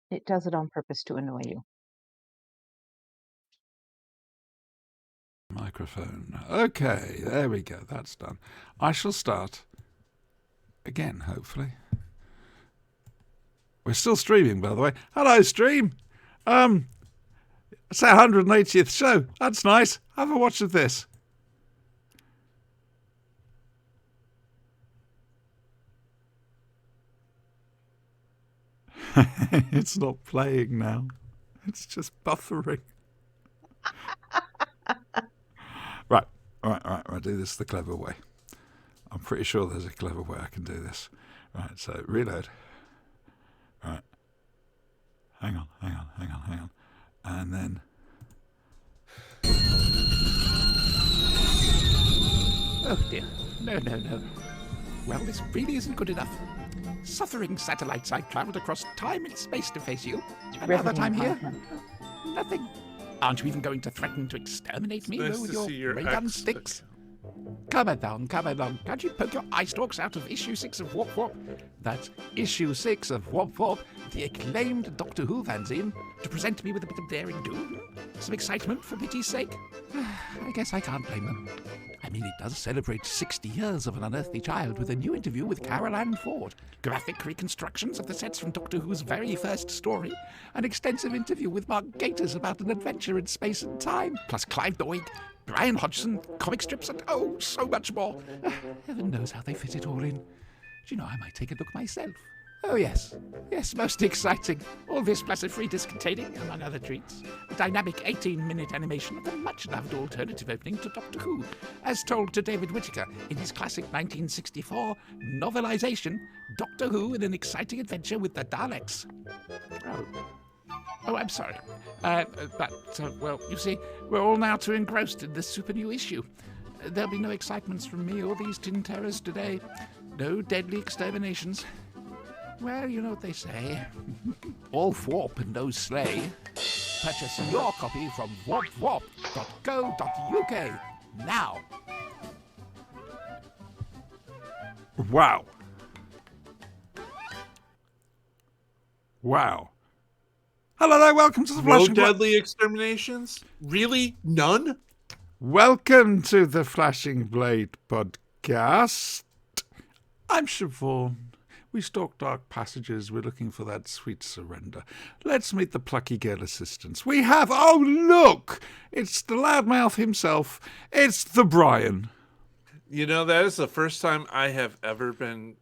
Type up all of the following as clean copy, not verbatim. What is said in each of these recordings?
It does it on purpose to annoy you. Microphone. Okay, there we go. That's done. I shall start again, hopefully. We're still streaming, by the way. Hello, stream. It's our 180th show. That's nice. Have a watch of this. It's not playing now. It's just buffering. Right. I'll do this the clever way. I'm pretty sure there's a clever way I can do this. Right, so reload. Right. Hang on. And then... Oh dear. No. Well, this really isn't good enough. Suffering satellites, I travelled across time and space to face you. And now that I'm here, nothing. Aren't you even going to threaten to exterminate me Nice with to see your your ray gun ex- sticks? Come along. Can't you poke your eye stalks out of issue 6 of Warp Warp? That's issue 6 of Warp Warp, the acclaimed Doctor Who fanzine, to present me with a bit of daring do? Some excitement, for pity's sake? I guess I can't blame them. I mean, it does celebrate 60 years of an unearthly child with a new interview with Carol Ann Ford, graphic reconstructions of the sets from Doctor Who's very first story, an extensive interview with Mark Gatiss about an adventure in space and time, plus Clive Doig, Brian Hodgson, comic strips, and oh, so much more. Heaven knows how they fit it all in. Do you know, I might take a look myself. Oh, yes, most exciting. All this plus a free disc containing, among other treats, a dynamic 18-minute animation of the much-loved alternative opening to Doctor Who, as told to David Whittaker in his classic 1964 novelisation, Doctor Who in an Exciting Adventure with the Daleks. Oh, I'm sorry. Well, you see, we're all now too engrossed in this super new issue. There'll be no excitements from me or these Tin Terrors today. No deadly exterminations. Well, you know what they say. All warp and no slay. Purchase your copy from warpwarp.co.uk now. Wow. Hello there, welcome to the No Flashing deadly exterminations? Really? None? Welcome to the Flashing Blade podcast. I'm Siobhan. We stalk dark passages. We're looking for that sweet surrender. Let's meet the plucky girl assistants. We have, oh look, it's the loudmouth himself. It's the Brian. You know, that is the first time I have ever been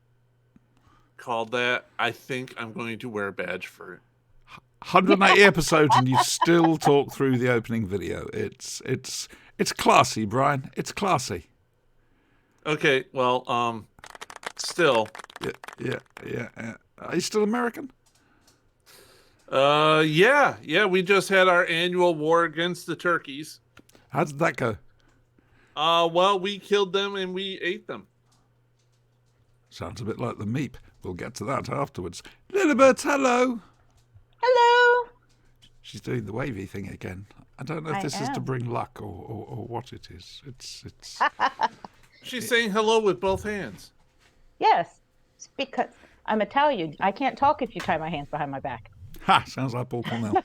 called that. I think I'm going to wear a badge for it. 180 episodes and you still talk through the opening video. It's classy, Brian. It's classy. Okay, well, still. Yeah. Are you still American? Yeah, we just had our annual war against the turkeys. How did that go? Well, we killed them and we ate them. Sounds a bit like the Meep. We'll get to that afterwards. Lilibet, hello. Hello. She's doing the wavy thing again. I don't know if this is to bring luck or what it is. It's She's saying hello with both hands. Yes, it's because I'm Italian. I can't talk if you tie my hands behind my back. Ha! Sounds like Paul Cornell.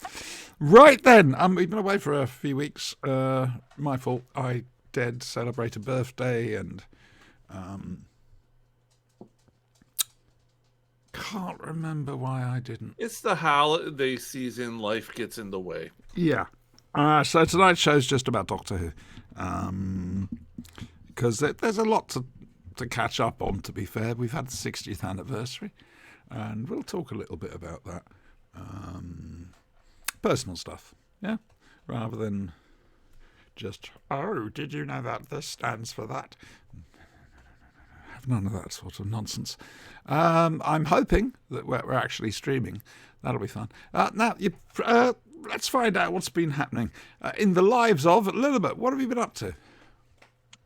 Right then, we've been away for a few weeks. My fault. I did celebrate a birthday and can't remember why I didn't. It's the holiday season. Life gets in the way. Yeah. So tonight's show's just about Doctor Who. Because there's a lot to catch up on, to be fair. We've had the 60th anniversary, and we'll talk a little bit about that. Personal stuff, yeah? Rather than just, oh, did you know that this stands for that? Have none of that sort of nonsense. I'm hoping that we're actually streaming. That'll be fun. Now, let's find out what's been happening in the lives of Lilibet. What have you been up to?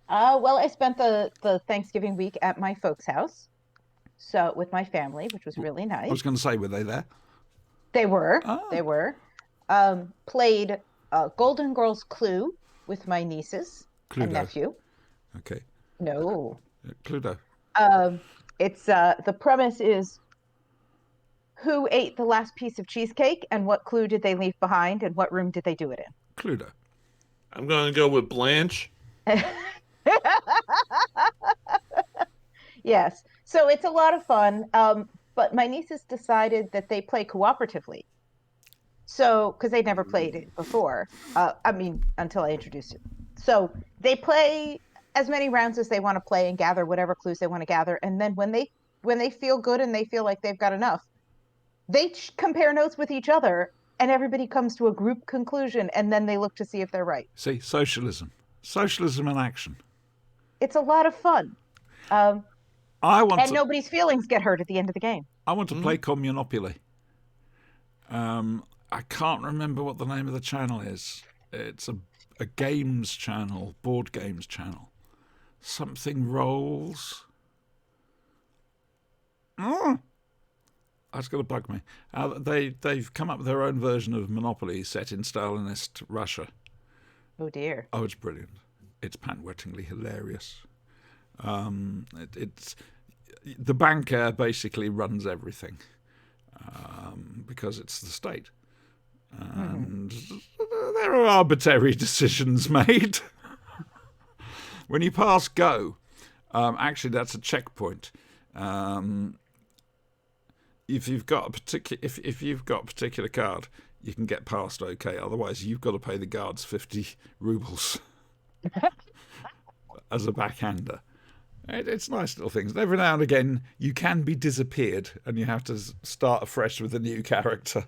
Well, I spent the Thanksgiving week at my folks' house, so with my family, which was really nice. I was going to say, were they there? They were. They were. Played Golden Girls Clue with my nieces and nephew. Okay. No. Cluedo. It's the premise is who ate the last piece of cheesecake and what clue did they leave behind and what room did they do it Cluedo. I'm going to go with Blanche. in? Yes. So it's a lot of fun. But my nieces decided that they play cooperatively. So, because they'd never played it before. I mean, until I introduced it. So they play as many rounds as they want to play and gather whatever clues they want to gather. And then when they feel good and they feel like they've got enough, they compare notes with each other and everybody comes to a group conclusion and then they look to see if they're right. See, socialism in action. It's a lot of fun. I want And to. nobody's feelings get hurt at the end of the game. I want to play Communopoly. I can't remember what the name of the channel is. It's a games channel, board games channel. Something Rolls. That's going to bug me. They've come up with their own version of Monopoly set in Stalinist Russia. Oh dear. Oh, it's brilliant. It's pant-wettingly hilarious. It's the banker basically runs everything because it's the state, and there are arbitrary decisions made. When you pass go, actually that's a checkpoint. If you've got a particular card, you can get past okay. Otherwise, you've got to pay the guards 50 rubles as a backhander. It's nice little things. And every now and again, you can be disappeared, and you have to start afresh with a new character.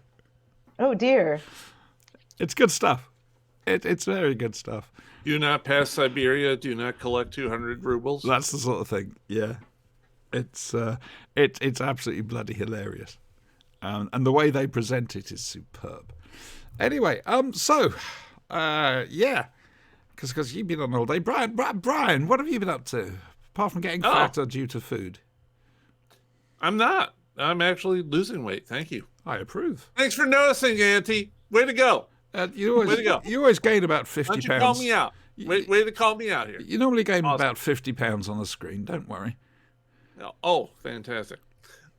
Oh dear. It's good stuff. It's very good stuff. Do not pass Siberia. Do not collect 200 rubles. That's the sort of thing. Yeah, it's absolutely bloody hilarious, and the way they present it is superb. Anyway, yeah, because you've been on all day, Brian, what have you been up to apart from getting fatter due to food? I'm not. I'm actually losing weight. Thank you. I approve. Thanks for noticing, Auntie. Way to go. You always gain about 50 Why don't you pounds. call me out? Way to call me out here. You normally gain about 50 pounds on the screen. Don't worry. Oh, fantastic.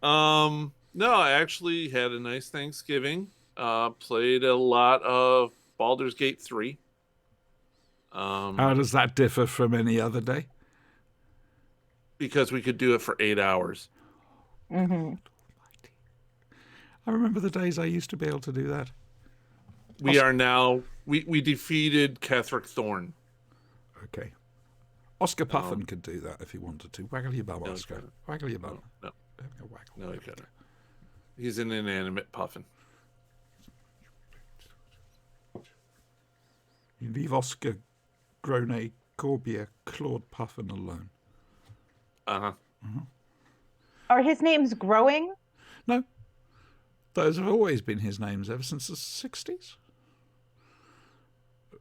No, I actually had a nice Thanksgiving. Played a lot of Baldur's Gate 3. How does that differ from any other day? Because we could do it for 8 hours. Mm-hmm. I remember the days I used to be able to do that. We are now... We defeated Ketheric Thorn. Okay. Oscar Puffin could do that if he wanted to. Waggle your bum, Oscar. Waggle your bum. No, Waggle. no, he couldn't. He's an inanimate puffin. You leave Oscar Grone Corbier Claude Puffin alone. Uh-huh. Are his names growing? No. Those have always been his names ever since the 60s.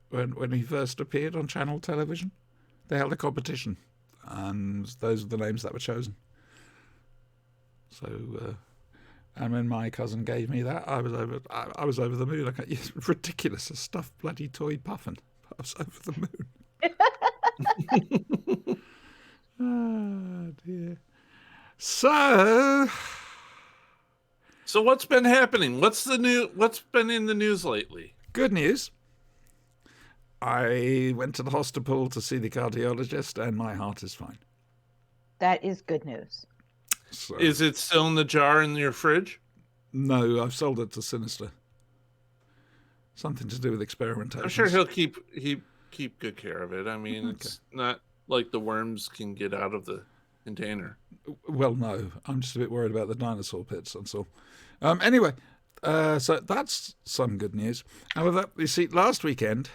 When he first appeared on channel television, they held a competition, and those are the names that were chosen. So, and when my cousin gave me that, I was over the moon. It's ridiculous, a stuffed bloody toy puffin. I was over the moon. Oh dear. So what's been happening? What's been in the news lately? Good news. I went to the hospital to see the cardiologist, and my heart is fine. That is good news. So, Is it still in the jar in your fridge? no, I've sold it to Sinister. Something to do with experimentation. I'm sure he'll keep good care of it. I mean, It's not like the worms can get out of the container. Well, no, I'm just a bit worried about the dinosaur pits. That's all. Anyway, so that's some good news. And with that, you see, last weekend.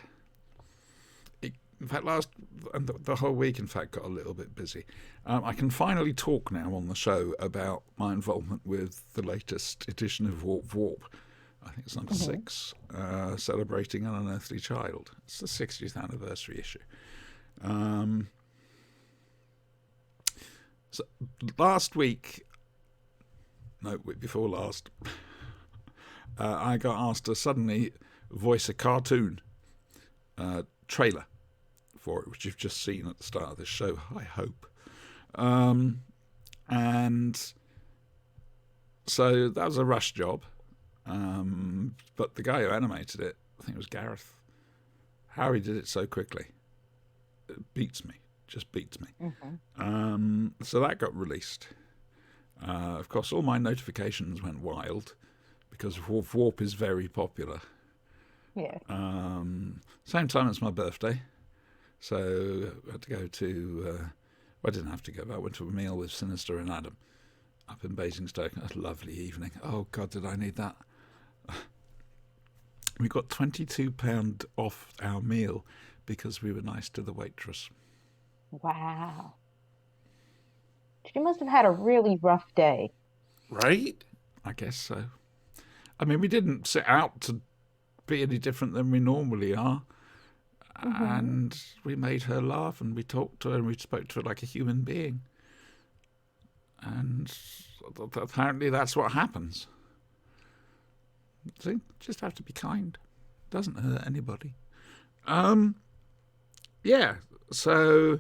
In fact, the whole week, in fact, got a little bit busy. I can finally talk now on the show about my involvement with the latest edition of Warp Warp. I think it's number 6, celebrating An Unearthly Child. It's the 60th anniversary issue. So last week, no, week before last, I got asked to suddenly voice a cartoon trailer for it, which you've just seen at the start of this show, I hope. And So that was a rush job. But the guy who animated it, I think it was Gareth, how he did it so quickly, it beats me, just beats me. So that got released. Of course, all my notifications went wild because Warp is very popular. Yeah. Same time as my birthday. So I had to go to, well, I didn't have to go, but I went to a meal with Sinister and Adam up in Basingstoke. A lovely evening. Oh, God, did I need that. We got £22 off our meal because we were nice to the waitress. Wow. She must have had a really rough day. Right? I guess so. I mean, we didn't set out to be any different than we normally are. And we made her laugh, and we talked to her, and we spoke to her like a human being. And apparently that's what happens. See, just have to be kind. Doesn't hurt anybody. Yeah, so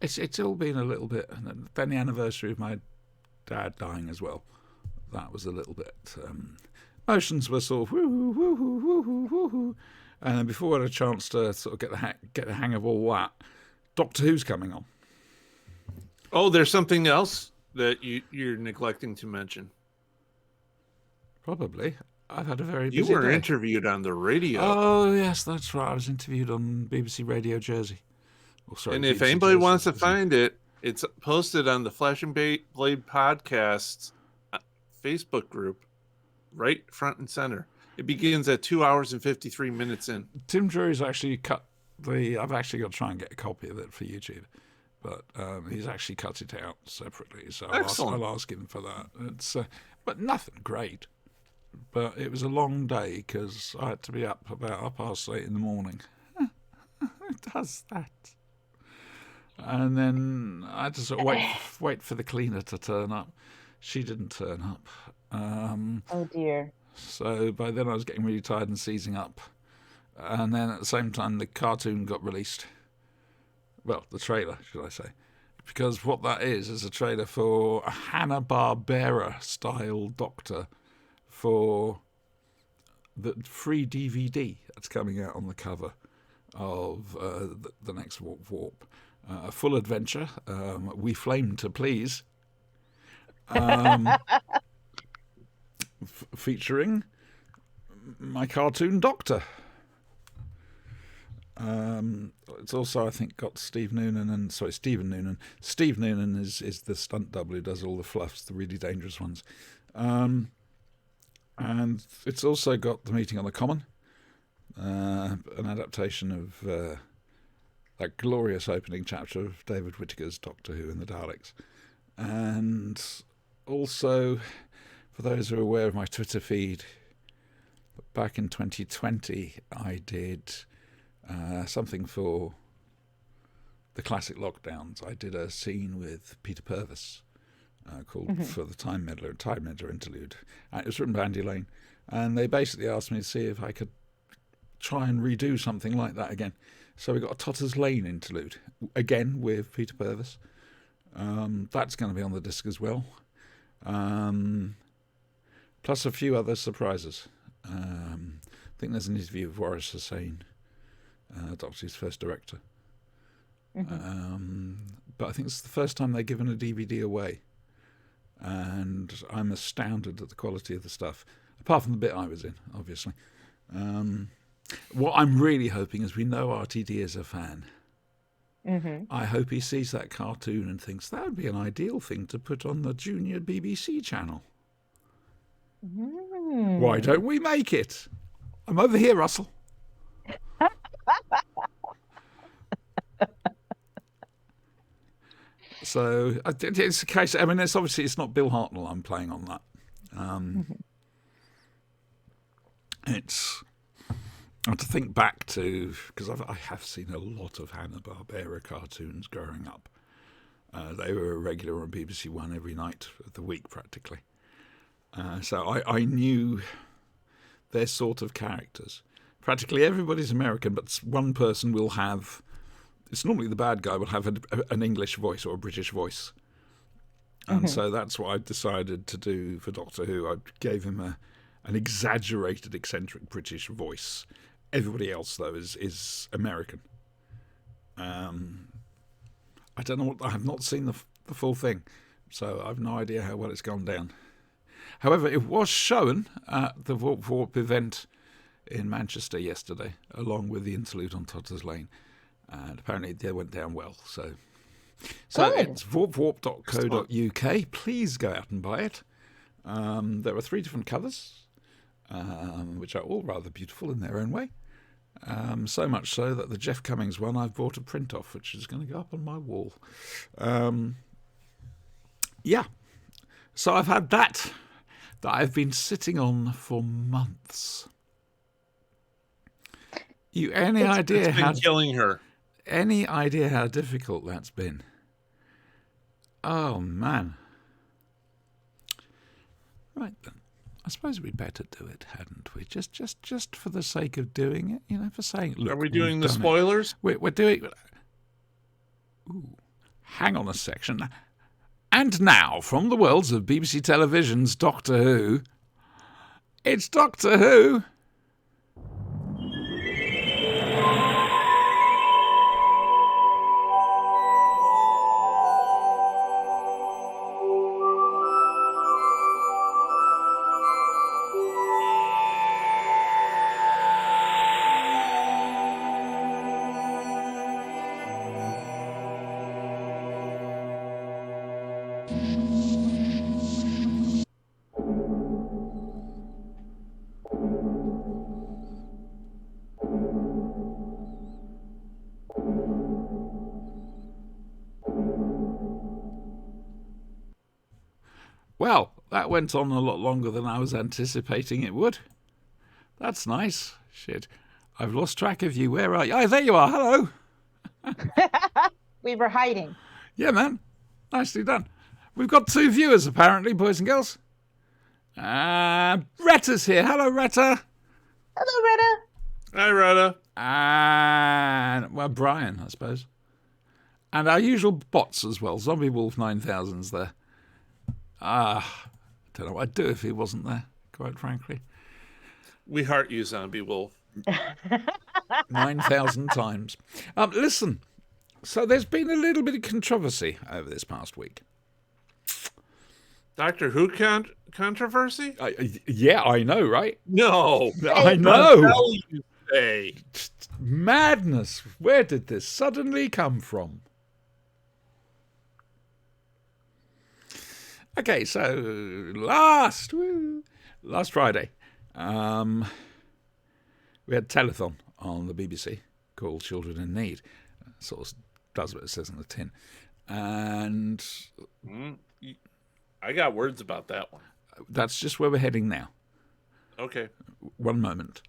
it's all been a little bit. And then the anniversary of my dad dying as well. That was a little bit. Emotions were sort of woo-hoo, woo-hoo, woo-hoo, woo-hoo. And then before I had a chance to sort of get the hang of all that, Doctor Who's coming on. Oh, there's something else that you're neglecting to mention. Probably. I've had a very busy You were day. interviewed on the radio. Oh, yes, that's right. I was interviewed on BBC Radio Jersey. Oh, sorry, And if BBC anybody Jersey. wants to find it, it's posted on the Flash and Blade podcast Facebook group, right front and center. It begins at 2 hours and 53 minutes in. Tim Drury's actually cut I've actually got to try and get a copy of it for YouTube, but he's actually cut it out separately, so Excellent. I'll ask him for that. It's but nothing great. But it was a long day because I had to be up about 8:30 in the morning. Who does that? And then I had to sort of wait for the cleaner to turn up. She didn't turn up. Oh dear. So by then I was getting really tired and seizing up. And then at the same time the cartoon got released. Well, the trailer, should I say. Because what that is a trailer for a Hanna-Barbera style Doctor for the free DVD that's coming out on the cover of the next Warp. A full adventure. We flame to please. Featuring my cartoon Doctor. It's also, I think, got Steve Noonan. Steve Noonan is the stunt double who does all the fluffs, the really dangerous ones. And it's also got The Meeting on the Common, an adaptation of that glorious opening chapter of David Whittaker's Doctor Who and the Daleks. And also, for those who are aware of my Twitter feed, back in 2020, I did something for the classic lockdowns. I did a scene with Peter Purves called For the Time Meddler Interlude. And it was written by Andy Lane. And they basically asked me to see if I could try and redo something like that again. So we got a Totter's Lane interlude, again with Peter Purves. That's going to be on the disc as well. Plus a few other surprises. I think there's an interview with Waris Hussain, Doctor Who's first director. But I think it's the first time they've given a DVD away. And I'm astounded at the quality of the stuff, apart from the bit I was in, obviously. What I'm really hoping is we know RTD is a fan. I hope he sees that cartoon and thinks that would be an ideal thing to put on the junior BBC channel. Why don't we make it? I'm over here, Russell. So it's a case. I mean, it's not Bill Hartnell I'm playing on that. It's. I have to think back to, because I have seen a lot of Hanna-Barbera cartoons growing up. They were a regular on BBC One every night of the week, practically. So I knew their sort of characters. Practically everybody's American, but one person will have. It's normally the bad guy will have an English voice or a British voice. And so that's what I decided to do for Doctor Who. I gave him an exaggerated, eccentric British voice. Everybody else, though, is American. I don't know. I have not seen the full thing, so I have no idea how well it's gone down. However, it was shown at the Warp Warp event in Manchester yesterday, along with the interlude on Totter's Lane, and apparently they went down well. So Good. it's warpwarp.co.uk. Please go out and buy it. There are 3 different covers, which are all rather beautiful in their own way. So much so that the Jeff Cummings one I've bought a print off, which is going to go up on my wall. Yeah. So I've had that I've been sitting on for months. Any idea It's been killing her. Any idea how difficult that's been? Oh man. Right then. I suppose we'd better do it, hadn't we? Just for the sake of doing it, for saying. Look, Are we doing the done it. spoilers? We're doing. Ooh, hang on a section. And now, from the worlds of BBC Television's Doctor Who, it's Doctor Who. Well, that went on a lot longer than I was anticipating it would. That's nice. Shit. I've lost track of you. Where are you? Oh, there you are. Hello. We were hiding. Yeah, man. Nicely done. We've got 2 viewers, apparently, boys and girls. Retta's here. Hello, Retta. Hello, Retta. Hi, Retta. And, well, Brian, I suppose. And our usual bots as well. Zombie Wolf 9000's there. I don't know what I'd do if he wasn't there, quite frankly. We heart you, Zombie Wolf. 9,000 times. Listen, so there's been a little bit of controversy over this past week. Doctor Who controversy? Yeah, I know, right? No. I know. Hell you say. Madness. Where did this suddenly come from? Okay, so last Friday, we had a telethon on the BBC called Children in Need. Sort of does what it says on the tin. And I got words about that one. that's just where we're heading now. Okay. One moment.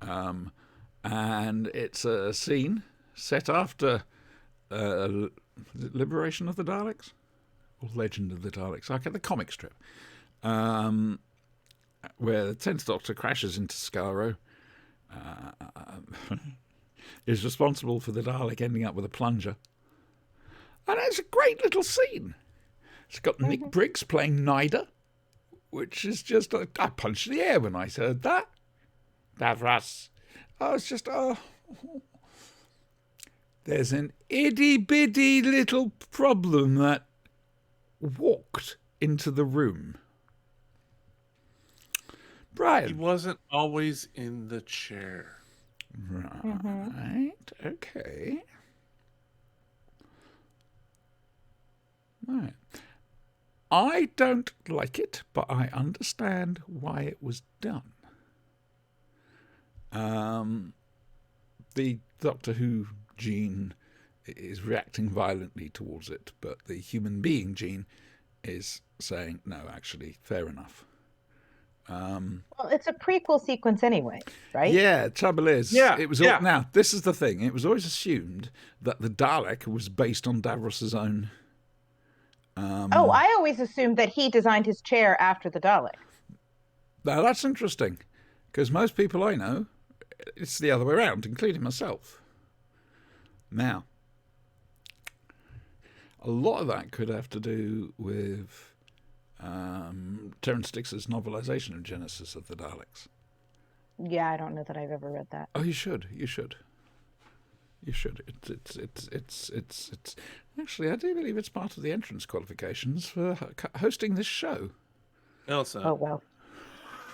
And it's a scene set after Liberation of the Daleks? Or Legend of the Daleks? Okay, the comic strip. Where the 10th Doctor crashes into Skaro. Is responsible for the Dalek ending up with a plunger. And it's a great little scene. It's got Nick Briggs playing Nida, which is just... I punched the air when I heard that. Davros. Oh, it's just... Oh. There's an itty-bitty little problem that walked into the room. Brian. He wasn't always in the chair. Right. Okay. Right. I don't like it, but I understand why it was done. The Doctor Who gene is reacting violently towards it, but the human being gene is saying, no, actually, fair enough. Well, it's a prequel sequence anyway, right? Yeah, trouble is, Yeah, it was yeah. now, this is the thing. It was always assumed that the Dalek was based on Davros's own. Oh, I always assumed that he designed his chair after the Dalek. Now, that's interesting, because most people I know, it's the other way around, including myself. Now, a lot of that could have to do with Terence Dix's novelization of Genesis of the Daleks. Yeah, I don't know that I've ever read that. Oh, you should. You should. You should. It's actually, I do believe it's part of the entrance qualifications for hosting this show. No, it's not. Oh well.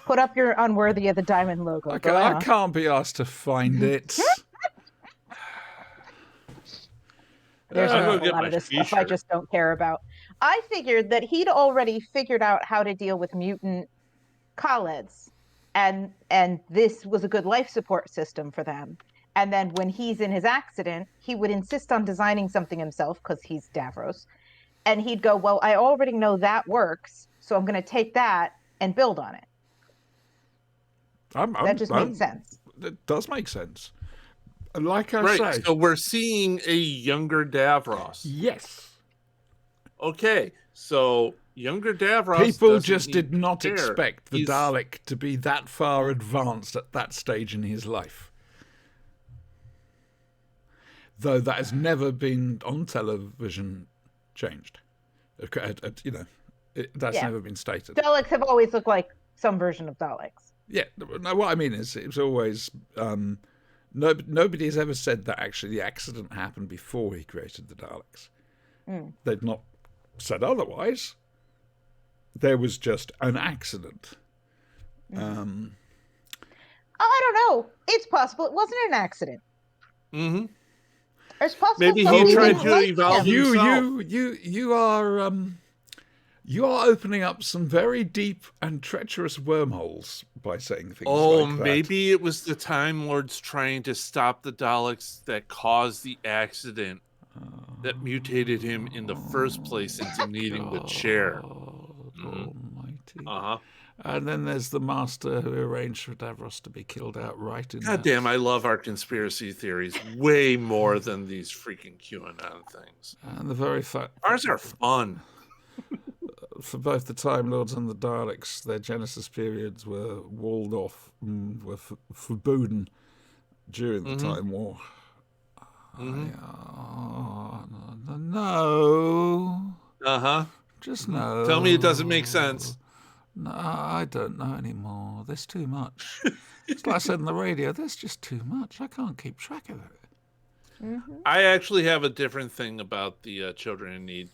Put up your unworthy of the diamond logo. I Go on. can't be asked to find it. There's I'm a gonna get lot my of this stuff I t-shirt. just don't care about. I figured that he'd already figured out how to deal with mutant Khaleds, and this was a good life support system for them. And then when he's in his accident, he would insist on designing something himself because he's Davros. And he'd go, well, I already know that works, so I'm going to take that and build on it. That just made sense. It does make sense. Like I Right. say, So we're seeing a younger Davros. yes. Okay. So younger Davros. People doesn't just need did not care. expect the He's- Dalek to be that far advanced at that stage in his life. Though that has never been on television changed. You know, that's Yeah. never been stated. Daleks have always looked like some version of Daleks. Yeah, no, what I mean is it was always... nobody has ever said that actually the accident happened before he created the Daleks. They've not said otherwise. There was just an accident. Oh, I don't know. It's possible it wasn't an accident. Mhm. It's possible Maybe he somebody tried didn't to like evolve him. himself. You are opening up some very deep and treacherous wormholes by saying things Oh, like that. maybe it was the Time Lords trying to stop the Daleks that caused the accident that mutated him in the first place into needing the chair. Almighty. Uh huh. And then there's the master who arranged for Davros to be killed outright. God damn, I love our conspiracy theories way more than these freaking QAnon things. And the very fact Ours are fun. for both the Time Lords and the Daleks, their Genesis periods were walled off, were forbidden during the Time War. No. Uh huh. Just no. Tell me it doesn't make sense. No, I don't know anymore. There's too much. It's like I said on the radio, there's just too much. I can't keep track of it. I actually have a different thing about the children in need.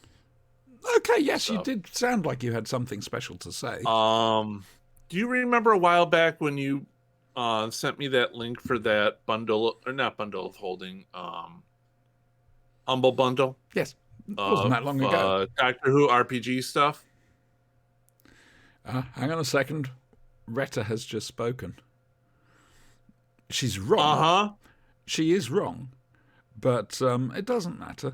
Okay, yes, you So- did sound like you had something special to say. Do you remember a while back when you sent me that link for that bundle, or not bundle of holding, Humble Bundle? Yes, it wasn't that long of, ago. Doctor Who RPG stuff. Hang on a second. Retta has just spoken. She's wrong. Uh huh. She is wrong, but it doesn't matter.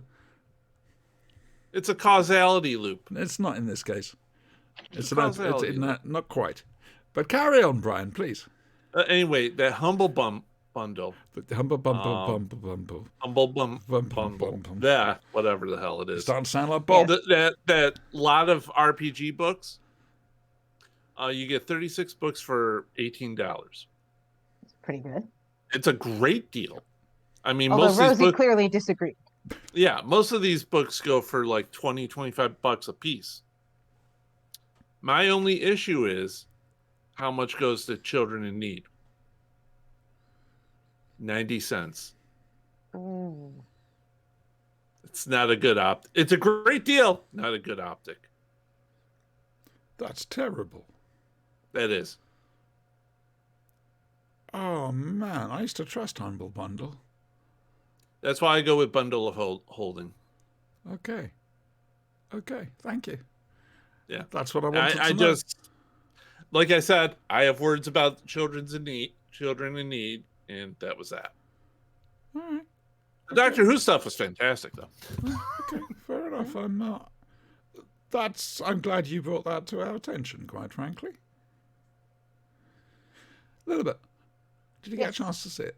It's a causality loop. It's not in this case. It's Causality not quite. But carry on, Brian, please. Anyway, that Humble Bundle. The humble bumble. Humble Bum, Bundle. bum, bum. Yeah, whatever the hell it is. Starting to sound like Bob. That lot of RPG books. You get 36 books for $18. Pretty good. It's a great deal. I mean, Although most of these Rosie books, clearly disagreed. yeah, most of these books go for like 20, 25 bucks a piece. My only issue is how much goes to children in need. 90 cents. Ooh. It's not a good It's a great deal, not a good optic. That's terrible. That is. Oh man, I used to trust Humble Bundle. That's why I go with bundle of holding. Okay, thank you. Yeah. That's what I wanted I to know. just, like I said, I have words about children in need, and that was that. All right. The Doctor Who stuff was fantastic, though. Okay, fair enough. I'm glad you brought that to our attention, quite frankly. Lilibet, did you get a Yes. chance to see it?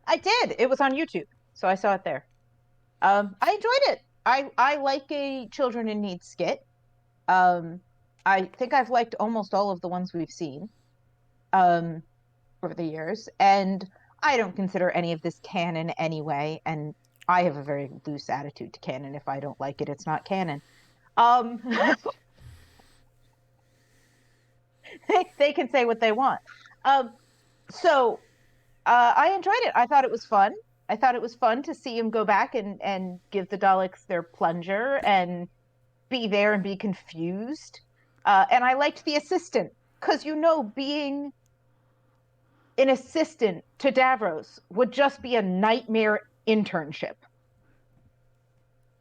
I did. It was on YouTube, so I saw it there. I enjoyed it. I like a children in need skit. I think I've liked almost all of the ones we've seen over the years, and I don't consider any of this canon anyway, and I have a very loose attitude to canon. If I don't like it, it's not canon. they can say what they want. So I enjoyed it. I thought it was fun. I thought it was fun to see him go back and give the Daleks their plunger and be there and be confused. And I liked the assistant because, being an assistant to Davros would just be a nightmare internship.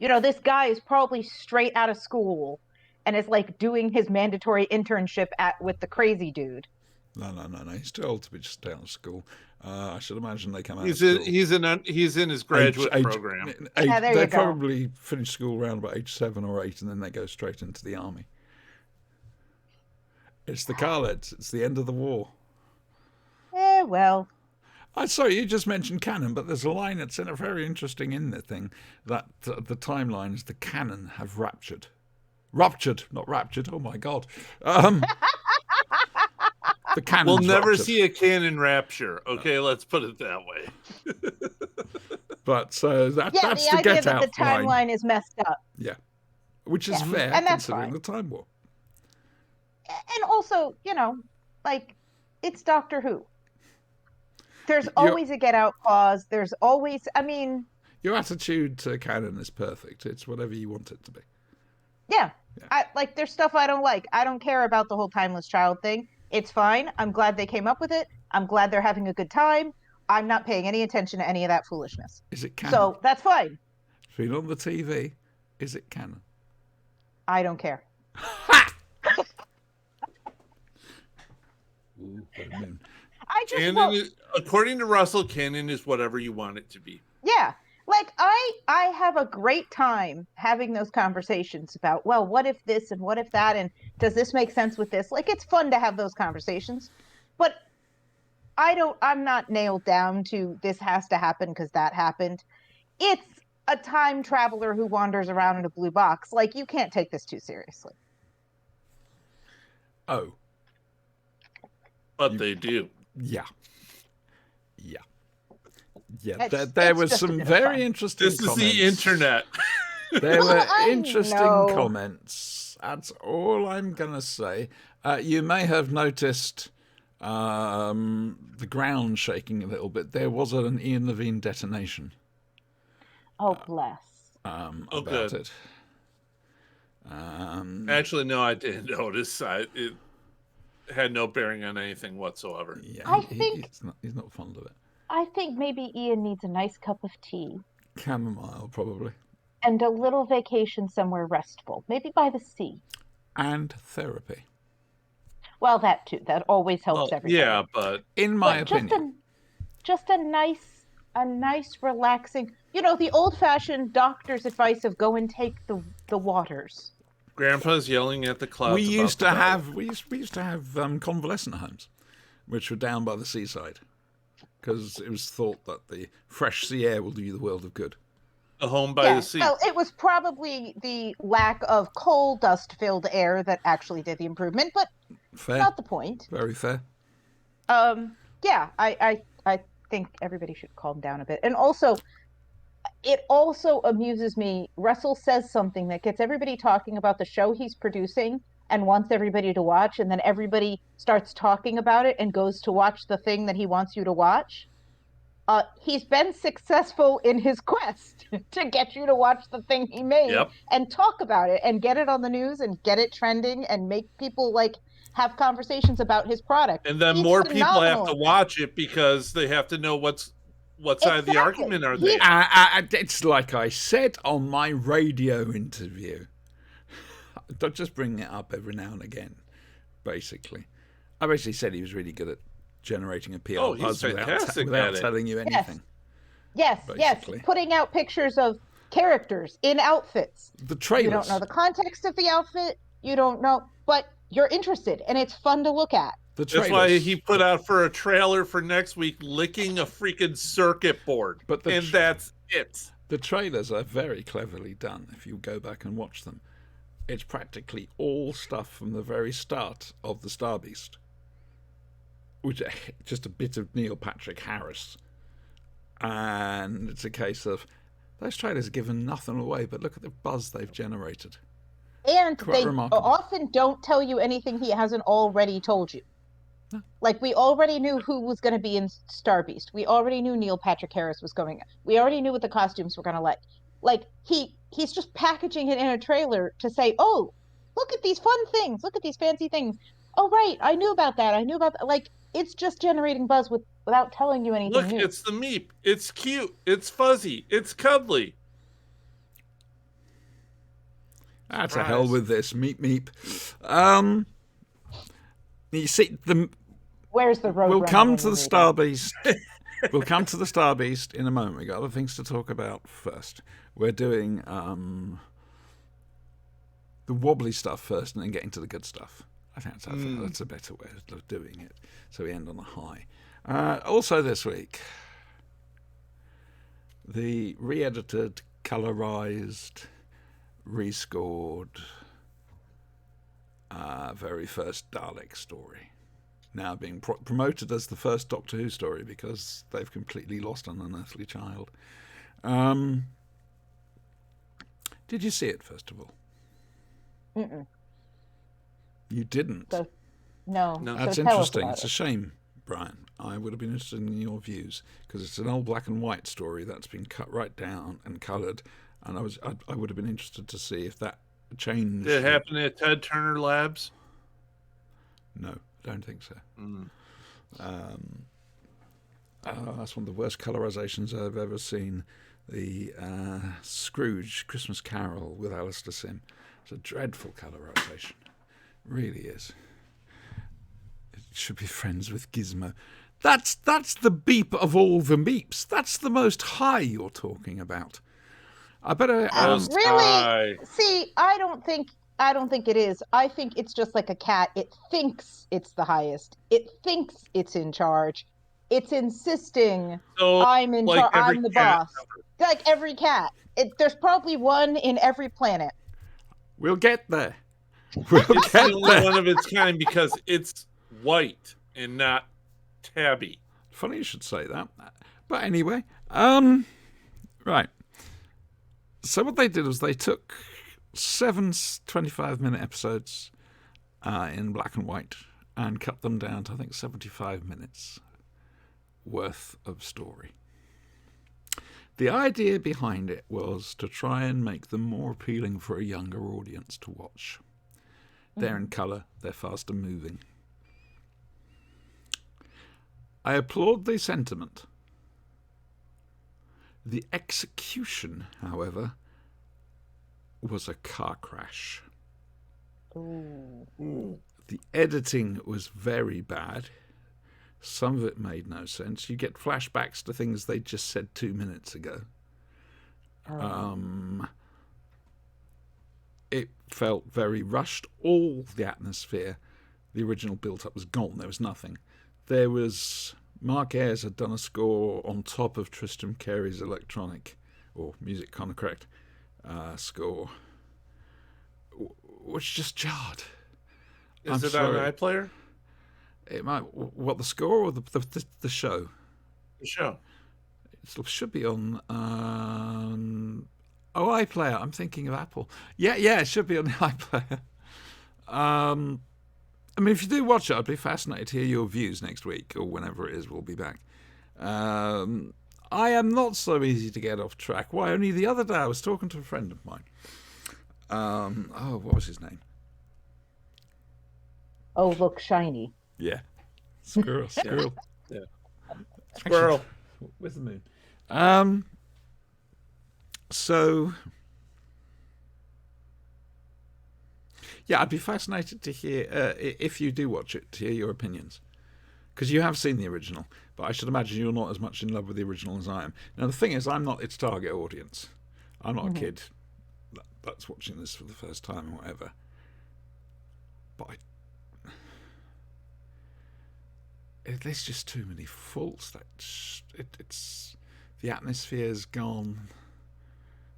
This guy is probably straight out of school and is like doing his mandatory internship with the crazy dude. No. He's too old to be just stay out of school. I should imagine they come out. He's of school. He's in his graduate program. Yeah, there they you go. probably finish school around about age 7 or 8, and then they go straight into the army. It's the Khaleds. It's the end of the war. Well. Sorry, you just mentioned canon, but there's a line that's very interesting in the thing that the timelines, the canon have ruptured. Ruptured, not raptured. Oh my God. The canon. We'll never see a canon rapture. Okay, let's put it that way. But so that's the the idea get that out the line. timeline is messed up. Yeah, which is Yeah, fair and that's considering fine. the Time War. And also, it's Doctor Who. There's always a get out clause. There's always, Your attitude to canon is perfect. It's whatever you want it to be. yeah. There's stuff I don't like. I don't care about the whole timeless child thing. It's fine. I'm glad they came up with it. I'm glad they're having a good time. I'm not paying any attention to any of that foolishness. Is it canon? So that's fine. It's been on the TV. Is it canon? I don't care. Ooh, what a moon. I just Canon is, according to Russell, canon is whatever you want it to be. yeah. I have a great time having those conversations about, well, what if this and what if that, and does this make sense with this? It's fun to have those conversations, but I'm not nailed down to this has to happen because that happened. It's a time traveler who wanders around in a blue box. You can't take this too seriously. Oh, But they do. yeah. It's There was just a some bit of very fun. interesting This is comments. the internet. There Well, were I interesting know. comments. That's all I'm going to say. You may have noticed the ground shaking a little bit. There was an Ian Levine detonation Oh, bless. about good. it. Actually, no, I didn't notice. It had no bearing on anything whatsoever. Yeah, I think- he's not fond of it. I think maybe Ian needs a nice cup of tea Chamomile, probably. and a little vacation somewhere restful, maybe by the sea. And therapy. Well, that too. That always helps everybody. Yeah, but In my But opinion. just a nice, relaxing. The old-fashioned doctor's advice of go and take the waters. Grandpa's yelling at the clouds. We about used the to weather. have convalescent homes, which were down by the seaside, because it was thought that the fresh sea air will do you the world of good. a home by the sea. Well, it was probably the lack of coal dust-filled air that actually did the improvement, but Fair, not the point. very fair. Yeah, I think everybody should calm down a bit. And also, it also amuses me. Russell says something that gets everybody talking about the show he's producing and wants everybody to watch, and then everybody starts talking about it and goes to watch the thing that he wants you to watch. He's been successful in his quest to get you to watch the thing he made Yep. and talk about it and get it on the news and get it trending and make people have conversations about his product. And then He's more people have phenomenal to at watch it because they have to know what side of the Exactly. argument are they? It's like I said on my radio interview. Don't just bring it up every now and again, basically. I basically said he was really good at generating a PR Oh, he's buzz fantastic without at it. telling you anything. Yes, basically. putting out pictures of characters in outfits. The trailers. You don't know the context of the outfit. You don't know, but you're interested, and it's fun to look at. the trailers. That's why he put out for a trailer for next week licking a freaking circuit board. But the and tr- that's it. The trailers are very cleverly done if you go back and watch them. It's practically all stuff from the very start of the Star Beast. Which just a bit of Neil Patrick Harris. And it's a case of those trailers are given nothing away, but look at the buzz they've generated. And Quite they remarkable. often don't tell you anything he hasn't already told you. Like, we already knew who was going to be in Star Beast. We already knew Neil Patrick Harris was going. We already knew what the costumes were going to like. He's just packaging it in a trailer to say, "Oh, look at these fun things. Look at these fancy things. Oh, right, I knew about that. I knew about that." Like, it's just generating buzz without telling you anything Look, new. it's the Meep. It's cute. It's fuzzy. It's cuddly. Ah, to hell with this. Meep. You see, Where's the road? we'll come to the Star Beast. We'll come to the Star Beast in a moment. We've got other things to talk about first. We're doing the wobbly stuff first and then getting to the good stuff. I think that's a better way of doing it. So we end on a high. Also this week, the re-edited, colorized, rescored very first Dalek story. Now being promoted as the first Doctor Who story because they've completely lost an unearthly child. Did you see it, first of all? Mm-mm. You didn't? So, no. That's so tell us interesting. about It's a it. shame, Brian. I would have been interested in your views because it's an old black and white story that's been cut right down and coloured, and I would have been interested to see if that changed. Did it happen at Ted Turner Labs? No, I don't think so. Mm. That's one of the worst colourizations I've ever seen. The Scrooge Christmas Carol with Alistair Sim. It's a dreadful colorization. Really is. It should be friends with Gizmo. That's the beep of all the beeps. That's the most high you're talking about. I better. Really? See, I don't think it is. I think it's just like a cat. It thinks it's the highest. It thinks it's in charge. It's insisting So, I'm in like charge. every I'm the cat boss. Like every cat. There's probably one in every planet. We'll get there. We'll It's get the only there. one of its kind because it's white and not tabby. Funny you should say that. But anyway, right. So what they did was they took 7 25-minute episodes in black and white and cut them down to, I think, 75 minutes worth of story. The idea behind it was to try and make them more appealing for a younger audience to watch. They're in colour, they're faster moving. I applaud the sentiment. The execution, however, was a car crash. Ooh. The editing was very bad. Some of it made no sense. You get flashbacks to things they just said 2 minutes ago. It felt very rushed. All the atmosphere, the original build-up was gone. There was nothing. There was... Mark Ayres had done a score on top of Tristram Carey's electronic, or music kind of correct, score, which just jarred. Is it on iPlayer? It might. What, the score or the show? The show. It should be on. iPlayer. I'm thinking of Apple. Yeah, it should be on the iPlayer. I mean, if you do watch it, I'd be fascinated to hear your views next week or whenever it is. We'll be back. I am not so easy to get off track. Why? Only the other day I was talking to a friend of mine. What was his name? Oh, look, shiny. Yeah, squirrel. Yeah. Squirrel. Actually, with the moon. So, yeah, I'd be fascinated to hear, if you do watch it, to hear your opinions. Because you have seen the original, but I should imagine you're not as much in love with the original as I am. Now, the thing is, I'm not its target audience. I'm not a kid that's watching this for the first time or whatever. But there's just too many faults. It's the atmosphere's gone.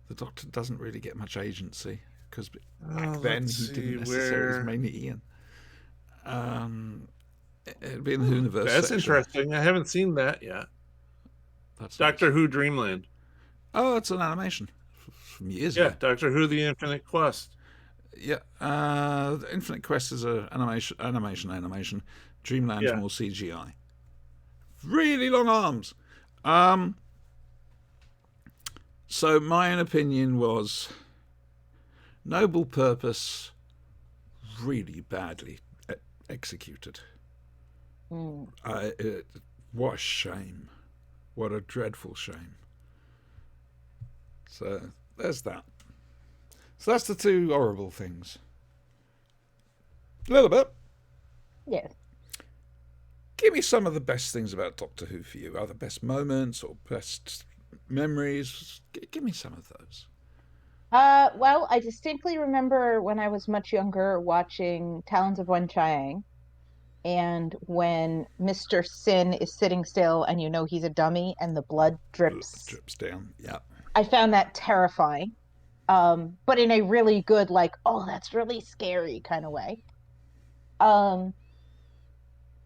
The Doctor doesn't really get much agency because back then he didn't necessarily. It was mainly Ian. It'd be in the universe. That's section. interesting. I haven't seen that yet. That's Doctor nice. Who Dreamland. Oh, it's an animation from years Yeah, ago. Doctor Who The Infinite Quest. Yeah, Infinite Quest is an animation. Dreamland's Yeah. more CGI. Really long arms. So my opinion was noble purpose, really badly executed. What a shame. What a dreadful shame. So there's that. So that's the two horrible things. A little bit. Yes. Give me some of the best things about Doctor Who for you. Either best moments or best memories. Give me some of those. Well, I distinctly remember when I was much younger watching Talons of Wen Chiang, and when Mr. Sin is sitting still and you know he's a dummy and the blood drips. Drips down. Yeah. I found that terrifying. But in a really good, like, oh, that's really scary kind of way. Let's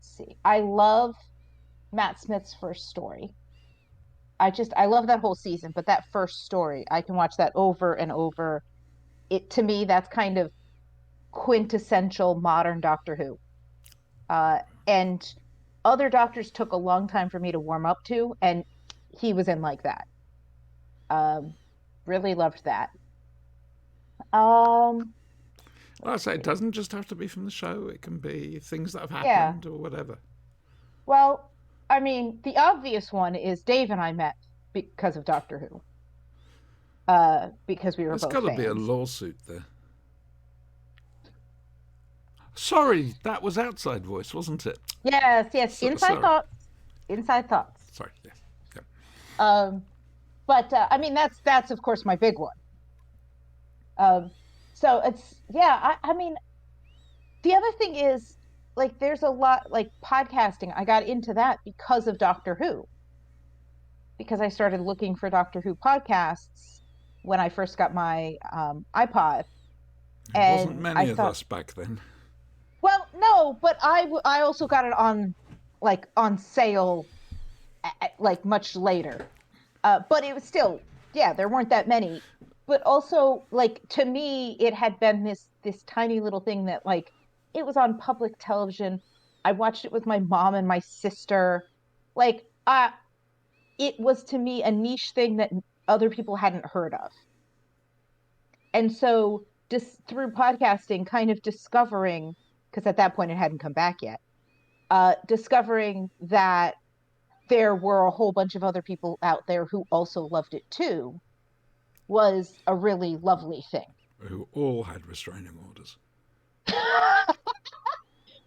see. I love Matt Smith's first story. I love that whole season, but that first story, I can watch that over and over. It to me, that's kind of quintessential modern Doctor Who. And other doctors took a long time for me to warm up to, and he was in like that. Really loved that. Well, I say it doesn't just have to be from the show. It can be things that have happened or whatever. Well, I mean, the obvious one is Dave and I met because of Doctor Who. Because we were There's both got to fans. be a lawsuit there. Sorry, that was outside voice, wasn't it? Yes. Inside sorry. thoughts. Inside thoughts. Sorry. Yeah. But I mean, that's of course my big one. So it's I mean, the other thing is, like, there's a lot, like, podcasting. I got into that because of Doctor Who. Because I started looking for Doctor Who podcasts when I first got my iPod. There wasn't many of us back then. Well, no, but I also got it on sale like much later. But it was still, there weren't that many. But also, like, to me, it had been this tiny little thing that, like, it was on public television. I watched it with my mom and my sister. Like, it was to me a niche thing that other people hadn't heard of. And so just through podcasting, kind of discovering, because at that point it hadn't come back yet, discovering that there were a whole bunch of other people out there who also loved it too, was a really lovely thing. Who all had restraining orders.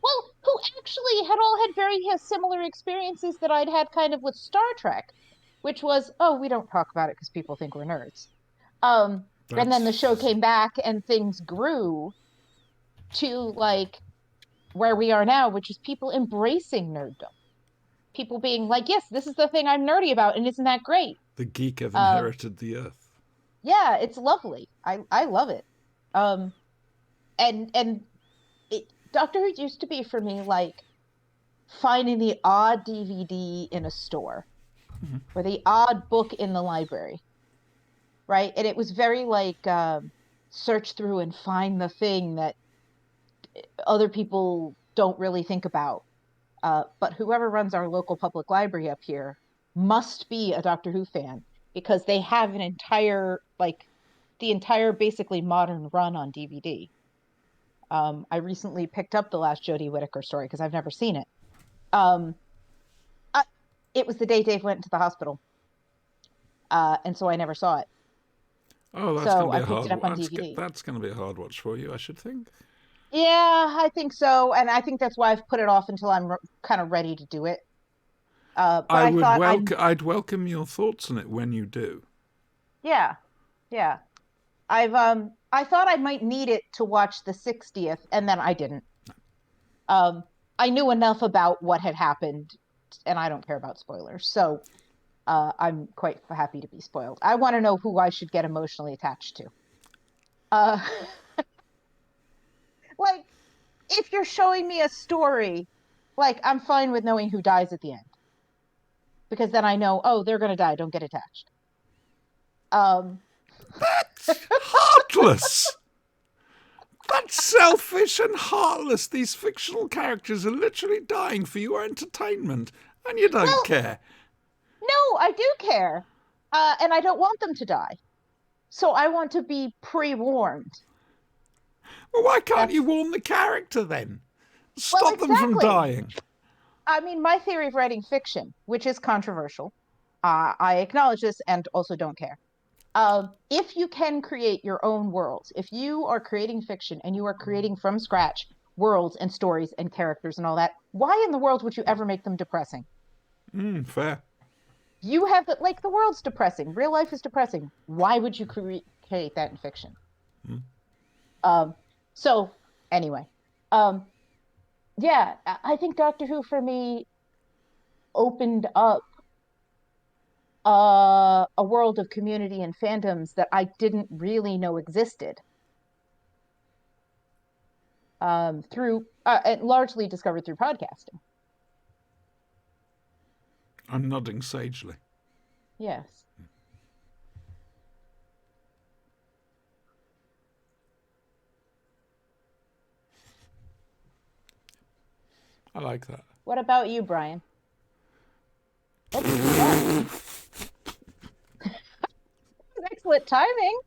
Well, who actually had all had very similar experiences that I'd had kind of with Star Trek, which was, oh, we don't talk about it because people think we're nerds. And then the show came back and things grew to, like, where we are now, which is people embracing nerddom. People being like, yes, this is the thing I'm nerdy about, and isn't that great? The geek have inherited the earth. Yeah, it's lovely. I love it. And Doctor Who used to be for me like finding the odd DVD in a store or the odd book in the library, right? And it was very like search through and find the thing that other people don't really think about. But whoever runs our local public library up here must be a Doctor Who fan, because they have an entire, like, the entire basically modern run on DVD. I recently picked up the last Jodie Whittaker story because I've never seen it. It was the day Dave went to the hospital, and so I never saw it. Oh, that's So going to I be a picked hard it up on watch. DVD. That's going to be a hard watch for you, I should think. Yeah, I think so, and I think that's why I've put it off until I'm kind of ready to do it. But I'd welcome your thoughts on it when you do. Yeah. I thought I might need it to watch the 60th, and then I didn't. I knew enough about what had happened, and I don't care about spoilers, so I'm quite happy to be spoiled. I want to know who I should get emotionally attached to. Like, if you're showing me a story, like, I'm fine with knowing who dies at the end. Because then I know, oh, they're going to die, don't get attached. That's heartless. That's selfish and heartless. These fictional characters are literally dying for your entertainment, and you don't Well- care. No, I do care. And I don't want them to die. So I want to be pre-warned. Well, why can't you That's- warn the character then? Stop them from exactly. dying. I mean, my theory of writing fiction, which is controversial, I acknowledge this and also don't care. If you can create your own worlds, if you are creating fiction and you are creating from scratch worlds and stories and characters and all that, why in the world would you ever make them depressing? Fair. You have like the world's depressing, real life is depressing. Why would you create that in fiction? So anyway, yeah, I think Doctor Who for me opened up a world of community and fandoms that I didn't really know existed. Through and largely discovered through podcasting. I'm nodding sagely. Yes. I like that. What about you, Brian? Oh, excellent timing.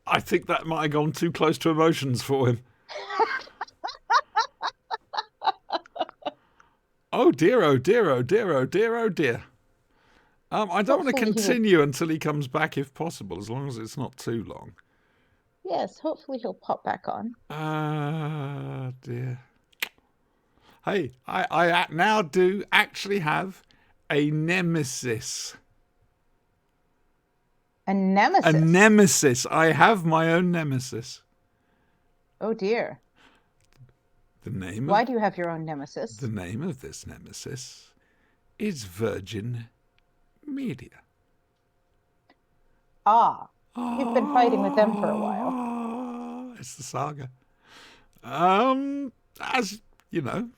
I think that might have gone too close to emotions for him. Oh dear, oh dear, oh dear, oh dear, oh dear. I don't want to Hopefully he will- continue until he comes back if possible, as long as it's not too long. Yes, hopefully he'll pop back on. Ah, dear. Hey, I now do actually have a nemesis. A nemesis. A nemesis. I have my own nemesis. Oh dear. The name Why of do you have your own nemesis? the name of this nemesis is Virgin Media. You've been fighting with them for a while. It's the saga. As you know,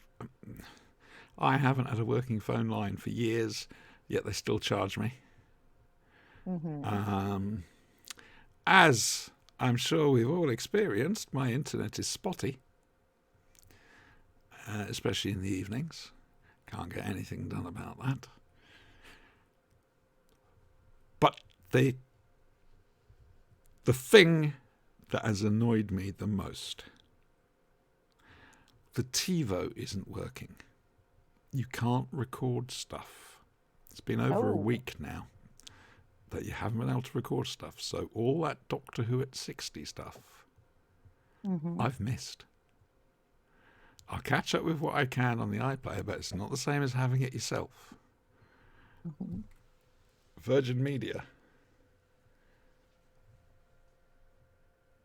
I haven't had a working phone line for years, yet they still charge me. As I'm sure we've all experienced, my internet is spotty, especially in the evenings. Can't get anything done about that. But the thing that has annoyed me the most, the TiVo isn't working. You can't record stuff. It's been over a Oh. week now that you haven't been able to record stuff. So all that Doctor Who at 60 stuff, I've missed. I'll catch up with what I can on the iPlayer, but it's not the same as having it yourself. Virgin Media.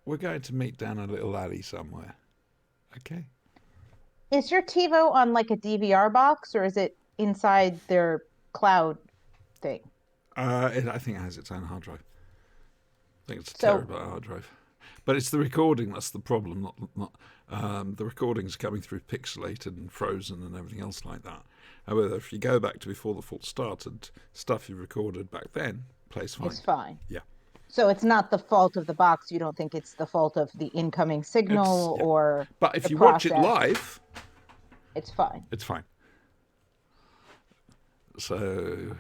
We're going to meet down a little alley somewhere. Okay? Is your TiVo on like a DVR box or is it inside their cloud thing? I think it has its own hard drive. I think it's a So- terabyte hard drive. But it's the recording that's the problem, not the recordings coming through pixelated and frozen and everything else like that. However, if you go back to before the fault started, stuff you recorded back then plays fine. It's fine. Yeah. So it's not the fault of the box. You don't think it's the fault of the incoming signal It's- yeah. or But if the you watch it process. live, It's fine. it's fine. So,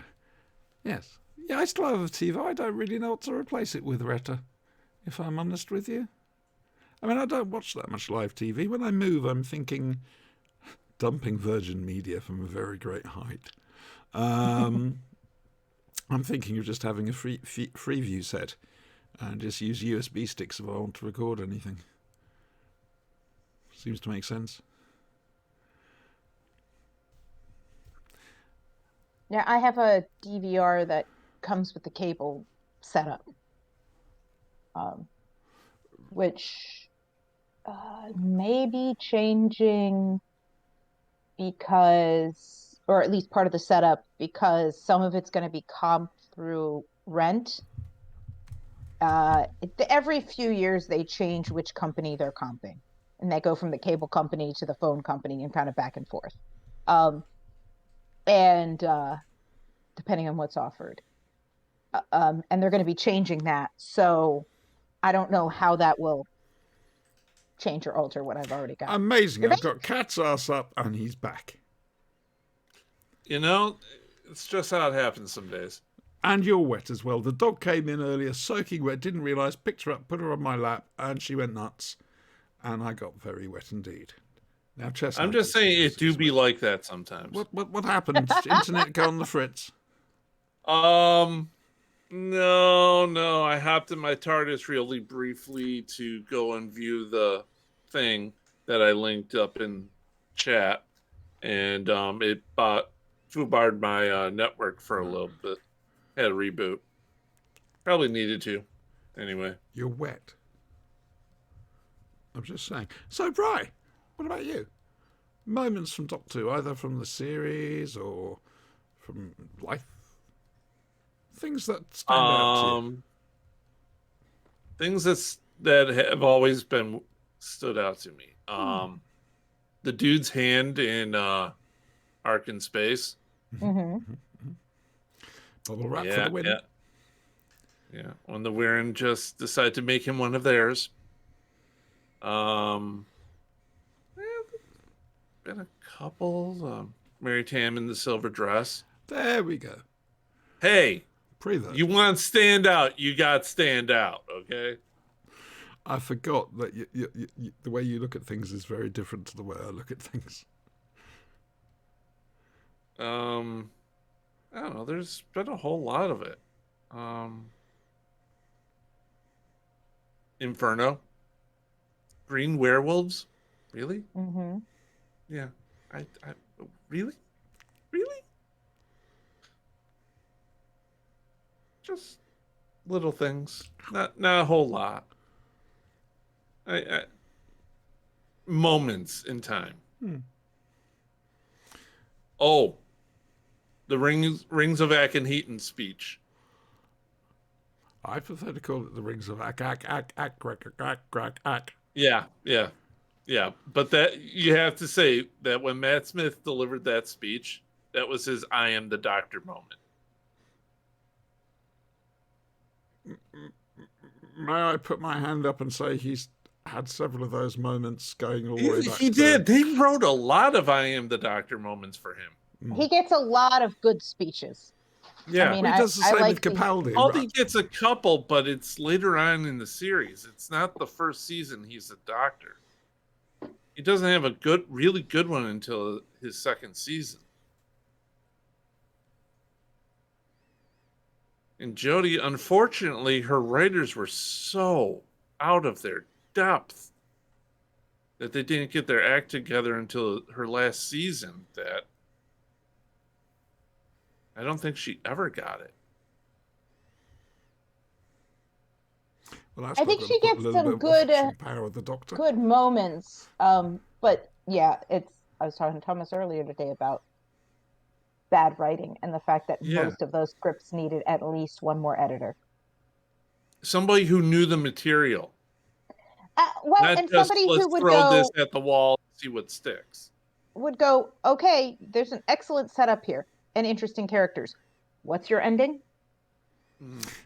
yes. Yeah, I still have a TiVo. I don't really know what to replace it with, Retta, if I'm honest with you. I mean, I don't watch that much live TV. When I move, I'm thinking dumping Virgin Media from a very great height. I'm thinking of just having a Freeview set and just use USB sticks if I want to record anything. Seems to make sense. Yeah, I have a DVR that comes with the cable setup, which may be changing because, or at least part of the setup, because some of it's going to be comped through rent. Every few years they change which company they're comping, and they go from the cable company to the phone company and kind of back and forth. And depending on what's offered. And they're going to be changing that. So I don't know how that will change or alter what I've already got. Amazing. You're I've got Cat's ass up and he's back. You know, it's just how it happens some days. And you're wet as well. The dog came in earlier, soaking wet, didn't realise, picked her up, put her on my lap, and she went nuts. And I got very wet indeed. Now, Chestnut. I'm just saying it do be like that sometimes. What happened? Internet go on the fritz? No. I hopped in my TARDIS really briefly to go and view the thing that I linked up in chat, and it foobarred my network for a little bit. Had a reboot. Probably needed to. Anyway. You're wet. I'm just saying. So, Bri, what about you? Moments from Doctor Who, either from the series or from life? Things that stand out to you. Things that have always been stood out to me. The dude's hand in Ark in Space. Mm-hmm. Bubble wrap for the win. Yeah. When the Wirren just decide to make him one of theirs. Been a couple. Mary Tam in the silver dress. There we go. Hey, Pre-though. you want to stand out, you got to stand out, okay? I forgot that you, the way you look at things is very different to the way I look at things. I don't know. There's been a whole lot of it. Inferno. Green werewolves. Really? Mm-hmm. Yeah. I really? Really? Just little things. Not a whole lot. Moments in time. Oh, the Rings of Akhenaten speech. I prefer to call it the Rings of Ak. Yeah. But that you have to say that when Matt Smith delivered that speech, that was his "I am the Doctor" moment. May I put my hand up and say he's had several of those moments going all the way back. He did. They wrote a lot of "I am the Doctor" moments for him. He gets a lot of good speeches. Yeah, I mean, he does the same like with Capaldi. Capaldi gets a couple, but it's later on in the series. It's not the first season he's a Doctor. He doesn't have a really good one until his second season. And Jodie, unfortunately, her writers were so out of their depth that they didn't get their act together until her last season. That I don't think she ever got it. Well, I think she gets some good power of the Doctor. good moments. But yeah, I was talking to Thomas earlier today about bad writing and the fact that most of those scripts needed at least one more editor. Somebody who knew the material. Well, Not and just, somebody let's who would throw go this at the wall and see what sticks. would go, okay, there's an excellent setup here and interesting characters. What's your ending?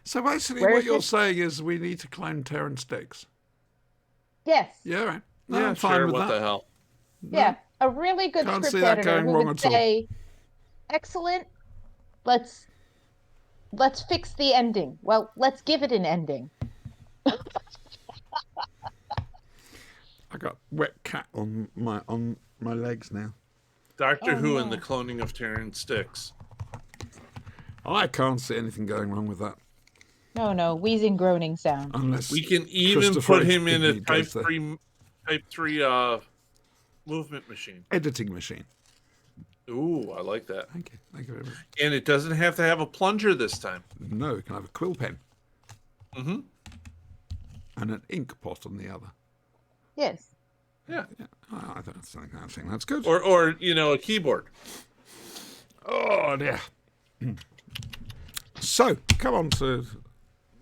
So basically, Where what is you're it? saying is we need to clone Terrence Dicks. Yes. Yeah, right. No, Yeah, I'm fine sure. with What that. the hell? Yeah. A really good Can't script see that editor going who wrong would at all. say, excellent, let's fix the ending. Well, let's give it an ending. I got wet cat on my legs now. Doctor Who and no. the cloning of Terrence Dicks. I can't see anything going wrong with that, No, wheezing, groaning sound. unless We can even Christopher put him in a Iggy Type does the 3 movement machine. editing machine. Ooh, I like that. Thank you very much. And it doesn't have to have a plunger this time. No, you can have a quill pen Mm-hmm. and an ink pot on the other. Yes. Yeah. I think that's good. Or a keyboard. Oh dear. So, come on to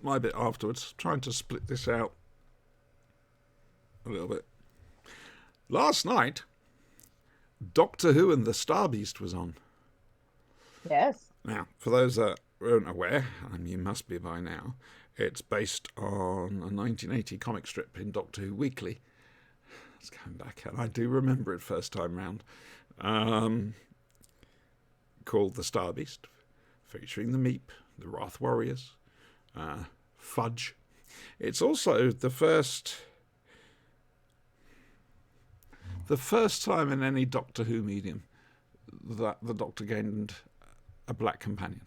my bit afterwards. Trying to split this out a little bit. Last night, Doctor Who and the Star Beast was on. Yes. Now, for those that weren't aware, and you must be by now, it's based on a 1980 comic strip in Doctor Who Weekly, It's going back, and I do remember it first time round. Called The Star Beast, featuring the Meep, the Wrath Warriors, Fudge. It's also the first time in any Doctor Who medium that the Doctor gained a black companion.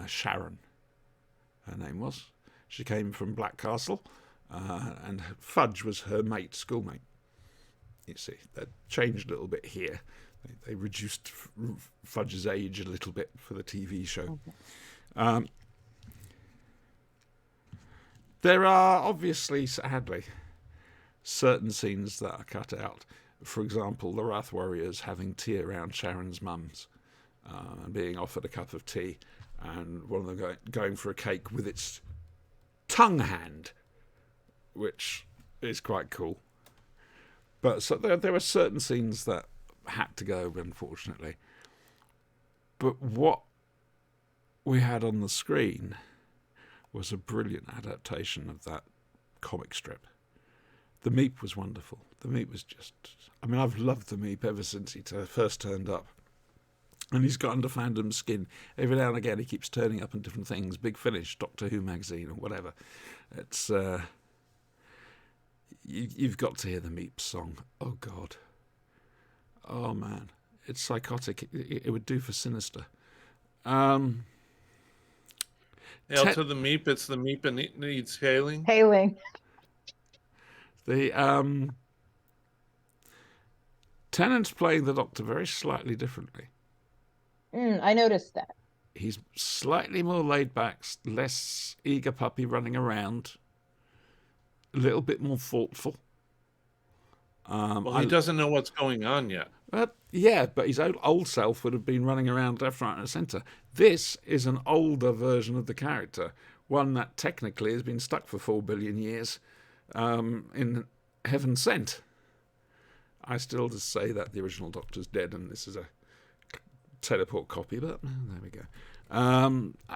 Sharon, her name was. She came from Black Castle, and Fudge was her mate, schoolmate. You see, that changed a little bit here. They reduced Fudge's age a little bit for the TV show. Okay. There are obviously, sadly, certain scenes that are cut out. For example, the Wrath Warriors having tea around Sharon's mum's and being offered a cup of tea, and one of them going for a cake with its tongue hand, which is quite cool. But so there were certain scenes that had to go, unfortunately. But what we had on the screen was a brilliant adaptation of that comic strip. The Meep was wonderful. The Meep was just... I mean, I've loved the Meep ever since he first turned up. And he's got under fandom's skin. Every now and again he keeps turning up in different things. Big Finish, Doctor Who magazine, or whatever. It's... You've got to hear the Meep song. Oh, God. Oh, man. It's psychotic. It would do for Sinister. Hail to the Meep. It's the Meep and it needs hailing. Hailing. The Tennant's playing the Doctor very slightly differently. I noticed that. He's slightly more laid back, less eager puppy running around, a little bit more thoughtful. Well, he doesn't know what's going on yet. Yeah, but his old self would have been running around left, right, and centre. This is an older version of the character, one that technically has been stuck for 4 billion years in Heaven Sent. I still just say that the original Doctor's dead and this is a teleport copy, but there we go.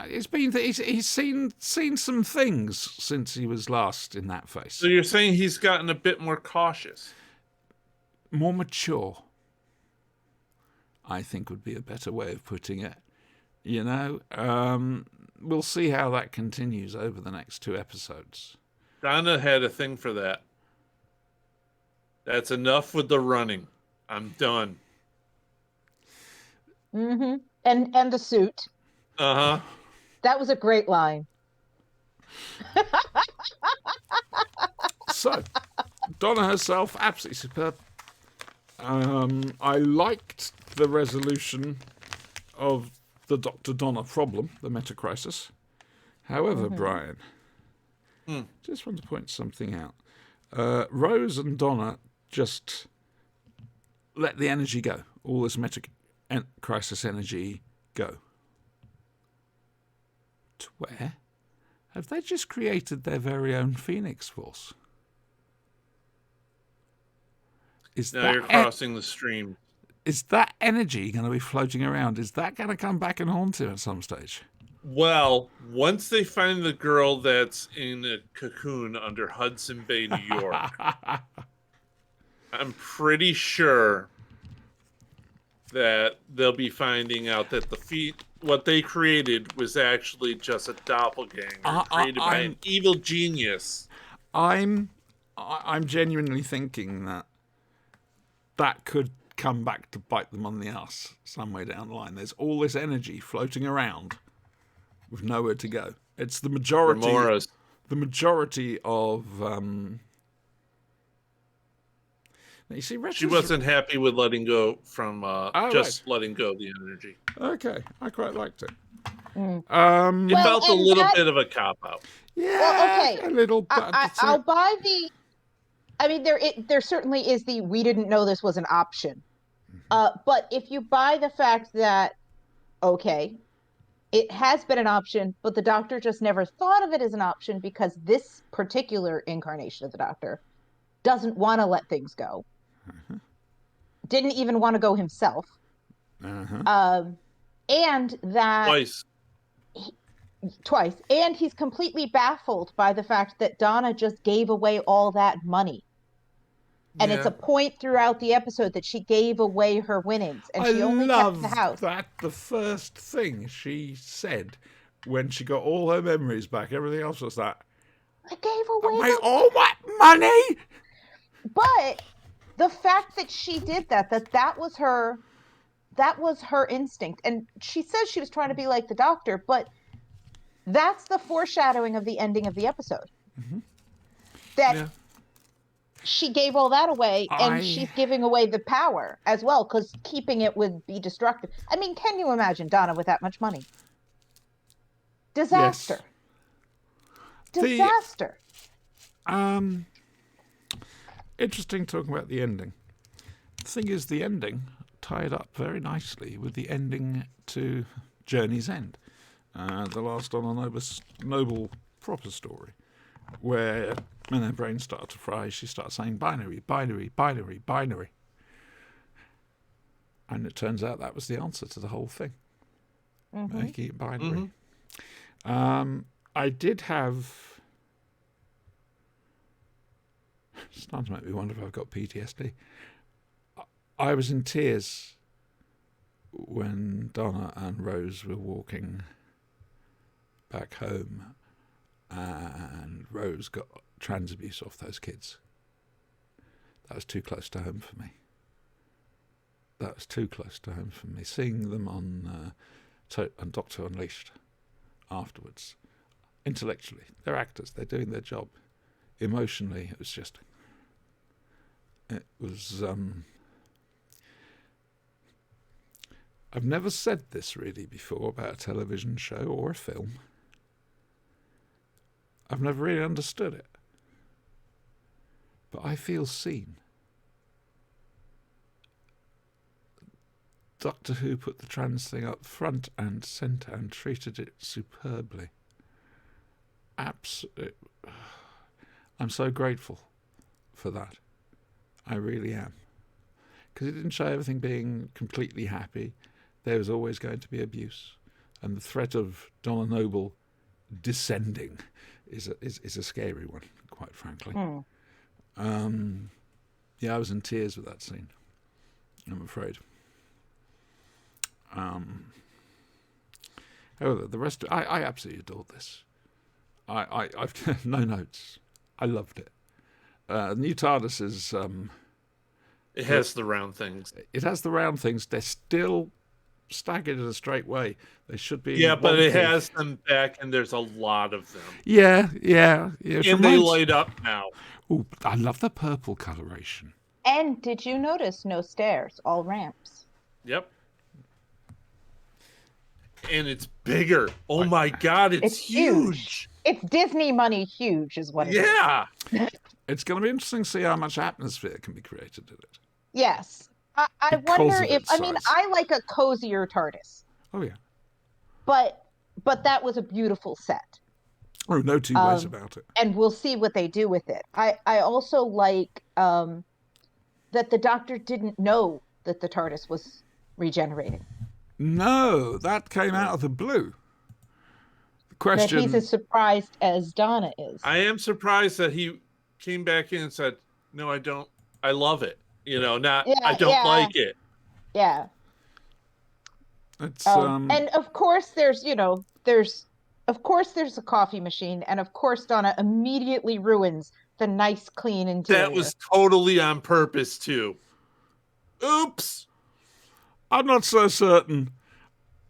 He's seen some things since he was last in that face. So you're saying he's gotten a bit more cautious, more mature, I think would be a better way of putting it. You know, we'll see how that continues over the next 2 episodes. Donna had a thing for that. That's enough with the running. I'm done. Mm-hmm. And the suit. Uh-huh. That was a great line. So, Donna herself, absolutely superb. I liked the resolution of the Dr. Donna problem, the meta-crisis. However, Brian, just want to point something out. Rose and Donna just let the energy go. All this meta-crisis energy go. To where? Have they just created their very own Phoenix Force? Now you're crossing the stream. Is that energy going to be floating around? Is that going to come back and haunt him at some stage? Well, once they find the girl that's in a cocoon under Hudson Bay, New York, I'm pretty sure that they'll be finding out that what they created was actually just a doppelganger created by an evil genius. I'm genuinely thinking that could come back to bite them on the ass some way down the line. There's all this energy floating around with nowhere to go. It's the majority. Remoras. The majority of. You see, she wasn't happy with letting go from letting go of the energy. Okay, I quite liked it. It felt a little bit of a cop out. Yeah, well, okay. A little. I'll buy the. I mean, there certainly is the we didn't know this was an option. But if you buy the fact that, okay, it has been an option, but the Doctor just never thought of it as an option because this particular incarnation of the Doctor doesn't want to let things go. Didn't even want to go himself. And that twice. And he's completely baffled by the fact that Donna just gave away all that money. And it's a point throughout the episode that she gave away her winnings, and she only kept the house. That the first thing she said when she got all her memories back, everything else was that. I gave away All my money. But the fact that she did that was her instinct. And she says she was trying to be like the doctor, but that's the foreshadowing of the ending of the episode. That she gave all that away, and she's giving away the power as well, because keeping it would be destructive. I mean, can you imagine Donna with that much money? Disaster. Yes. Disaster. Interesting talking about the ending. The thing is, the ending tied up very nicely with the ending to Journey's End, the last Donna Noble proper story, where when her brain started to fry, she started saying binary, binary, binary, binary. And it turns out that was the answer to the whole thing. Making it binary. I did have... It's starting to make me wonder if I've got PTSD. I was in tears when Donna and Rose were walking back home, and Rose got trans abuse off those kids. That was too close to home for me. That was too close to home for me. Seeing them on Doctor Unleashed afterwards, intellectually, they're actors, they're doing their job. Emotionally, it was I've never said this really before about a television show or a film. I've never really understood it. But I feel seen. Doctor Who put the trans thing up front and centre and treated it superbly. Absolutely. I'm so grateful for that. I really am. Because it didn't show everything being completely happy. There was always going to be abuse. And the threat of Donna Noble descending is a scary one, quite frankly. Yeah, I was in tears with that scene, I'm afraid. However, the rest, I absolutely adored this. I've no notes. I loved it. New TARDIS is... it has the round things. It has the round things. They're still staggered in a straight way. They should be... Yeah, but it has them back, and there's a lot of them. Yeah. And they light up now. Oh, I love the purple coloration. And did you notice no stairs, all ramps? Yep. And it's bigger. Oh my God, it's huge. It's Disney money huge is what it is. Yeah. It's going to be interesting to see how much atmosphere can be created in it. Yes. I wonder if, I mean, I like a cozier TARDIS. Oh, yeah. But that was a beautiful set. Oh, no two ways about it. And we'll see what they do with it. I also like that the Doctor didn't know that the TARDIS was regenerating. No, that came out of the blue. The question... That he's as surprised as Donna is. I am surprised that he came back in and said, no, I don't. I love it. You know, I don't like it. Yeah. It's, and of course there's a coffee machine, and of course Donna immediately ruins the nice, clean interior. That was totally on purpose too. Oops. I'm not so certain.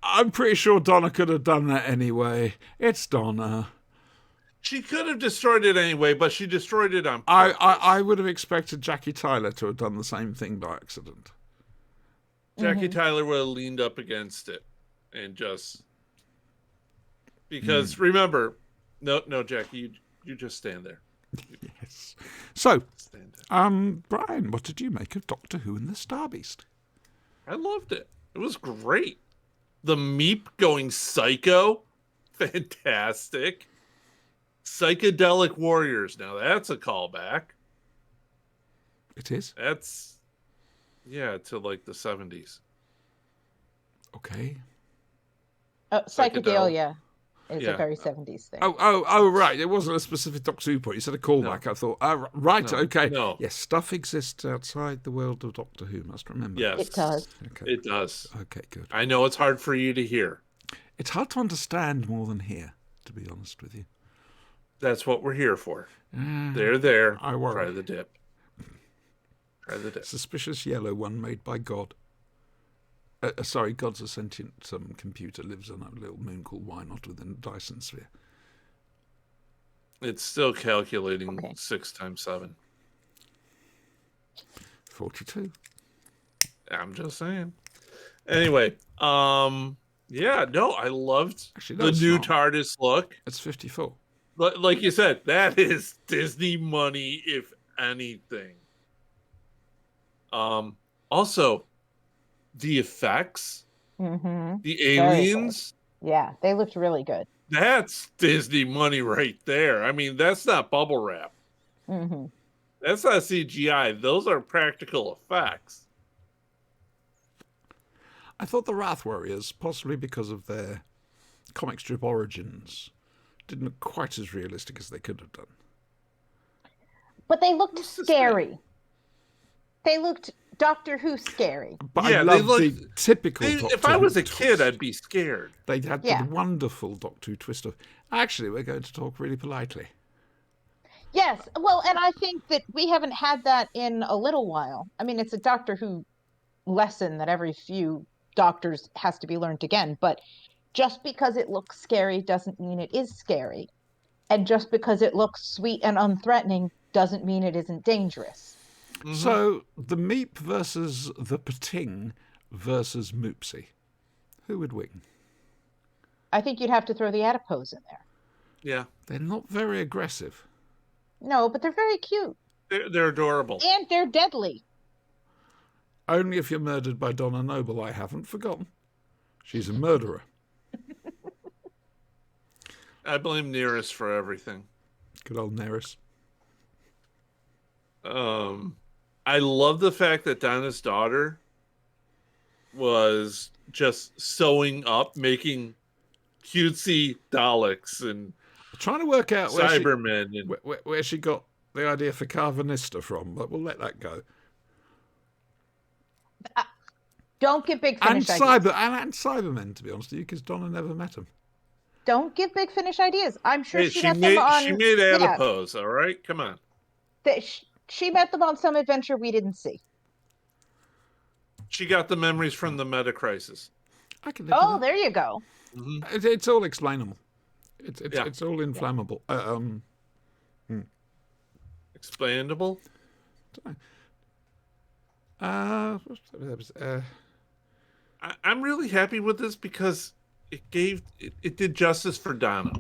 I'm pretty sure Donna could have done that anyway. It's Donna. She could have destroyed it anyway, but she destroyed it on purpose. I would have expected Jackie Tyler to have done the same thing by accident. Jackie Tyler would have leaned up against it and just... Because remember, no, Jackie, you just stand there. Yes. So, Brian, what did you make of Doctor Who and the Star Beast? I loved it. It was great. The Meep going psycho, fantastic. Psychedelic Warriors. Now that's a callback. It is? That's, to like the 70s. Okay. Psychedelia. is Yeah. a very 70s thing. Oh, right. It wasn't a specific Doctor Who point. You said a callback. I thought, right, No. okay. No. Yes, stuff exists outside the world of Doctor Who, must remember. Yes. It does. Okay. It does. Okay, good. I know it's hard for you to hear. It's hard to understand more than hear, to be honest with you. That's what we're here for. Ah, There. I worry. Try the dip. Suspicious yellow one made by God. Sorry, God's a sentient computer, lives on a little moon called Why Not within a Dyson sphere. It's still calculating Okay. 6 times 7. 42. I'm just saying. Anyway, yeah, no, I loved Actually, the that's new not. TARDIS look. It's 54. Like you said, that is Disney money, if anything. Also, the effects, Mm-hmm. the aliens, Yeah, they looked really good. that's Disney money right there. I mean, that's not bubble wrap. Mm-hmm. That's not CGI. Those are practical effects. I thought the Wrath Warriors, possibly because of their comic strip origins, didn't look quite as realistic as they could have done. But they looked What's this scary. They looked Doctor Who scary. But Yeah, I they love look- the typical Doctor If I was Who a kid, twist. I'd be scared. They had Yeah. the wonderful Doctor Who twist of, actually, we're going to talk really politely. Yes, well, and I think that we haven't had that in a little while. I mean, it's a Doctor Who lesson that every few doctors has to be learned again, but just because it looks scary doesn't mean it is scary. And just because it looks sweet and unthreatening doesn't mean it isn't dangerous. Mhm. So, the Meep versus the Pating versus Moopsy. Who would win? I think you'd have to throw the adipose in there. Yeah, They're not very aggressive. No, but they're very cute they're adorable. and they're deadly. Only if you're murdered by Donna Noble, I haven't forgotten. She's a murderer. I blame Nearest for everything. Good old Neris. I love the fact that Donna's daughter was just sewing up, making cutesy Daleks and Trying to work out where she, Cybermen. And where she got the idea for Carvanista from, but we'll let that go. Don't give Big And Finish ideas. and Cybermen, to be honest with you, because Donna never met them. Don't give Big Finish ideas. I'm sure hey, she she met made them on. she made yeah, adipose. All right, come on. she met them on some adventure we didn't see. She got the memories from the Meta Crisis. I can live Oh, with there you go. that. It's all explainable. Yeah. It's all inflammable. Expandable. I'm really happy with this because it did justice for Donna.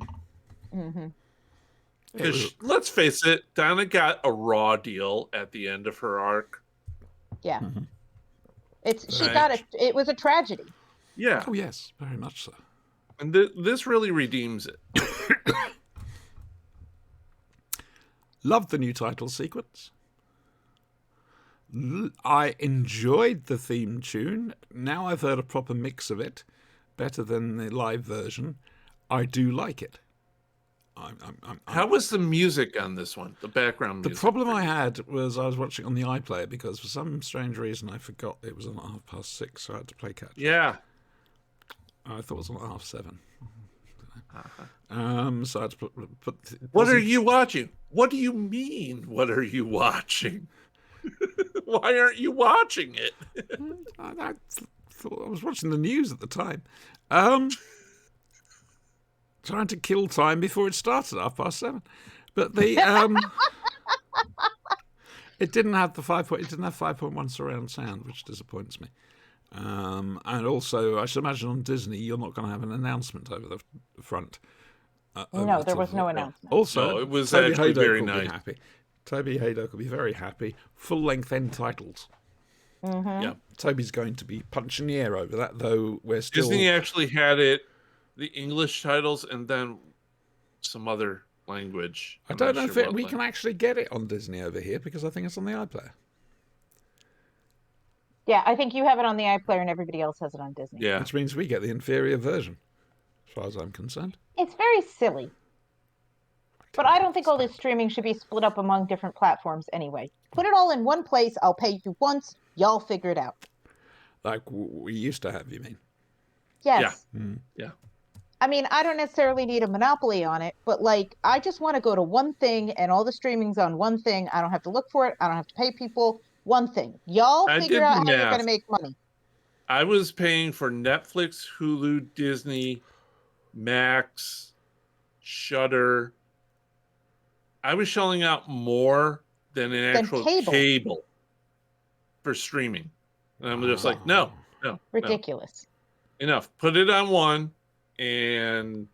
Hmm. Because let's face it, Donna got a raw deal at the end of her arc. Yeah. Mm-hmm. She Right. got it. It was a tragedy. Yeah, Oh yes, very much so. and this really redeems it. Love the new title sequence. I enjoyed the theme tune. Now I've heard a proper mix of it, better than the live version. I do like it. How was the music on this one? The background The music. problem I had was I was watching on the iPlayer because for some strange reason I forgot it was on at 6:30, so I had to play catch. Yeah. I thought it was on at 7:30. So I had to put What are you watching? What do you mean? What are you watching? Why aren't you watching it? I thought I was watching the news at the time. Trying to kill time before it started at 7:30. But the it didn't have the 5.1 surround sound, which disappoints me. And also, I should imagine on Disney, you're not going to have an announcement over the front. No, there was no announcement. Also, No, it was Toby actually Haydock very will nice. be happy. Toby Haydock will be very happy. Full-length end titles. Mm-hmm. Yeah. Toby's going to be punching the air over that, though we're still... Disney actually had it, the English titles, and then some other language. I I'm don't not know sure if what we can actually get it on Disney over here, because I think it's on the iPlayer. Yeah, I think you have it on the iPlayer and everybody else has it on Disney. Yeah. Which means we get the inferior version. as far as I'm concerned. It's very silly. But I don't think all this streaming should be split up among different platforms anyway. Put it all in one place. I'll pay you once. Y'all figure it out. Like we used to have, you mean? Yes. Yeah. I mean, I don't necessarily need a monopoly on it, but like, I just want to go to one thing and all the streaming's on one thing. I don't have to look for it. I don't have to pay people. One thing. Y'all I figure did out the how you're going math. to make money. I was paying for Netflix, Hulu, Disney, Max, Shudder. I was shelling out more than an Than actual cable. cable for streaming. And I'm just like, no, Ridiculous. enough. Put it on one, and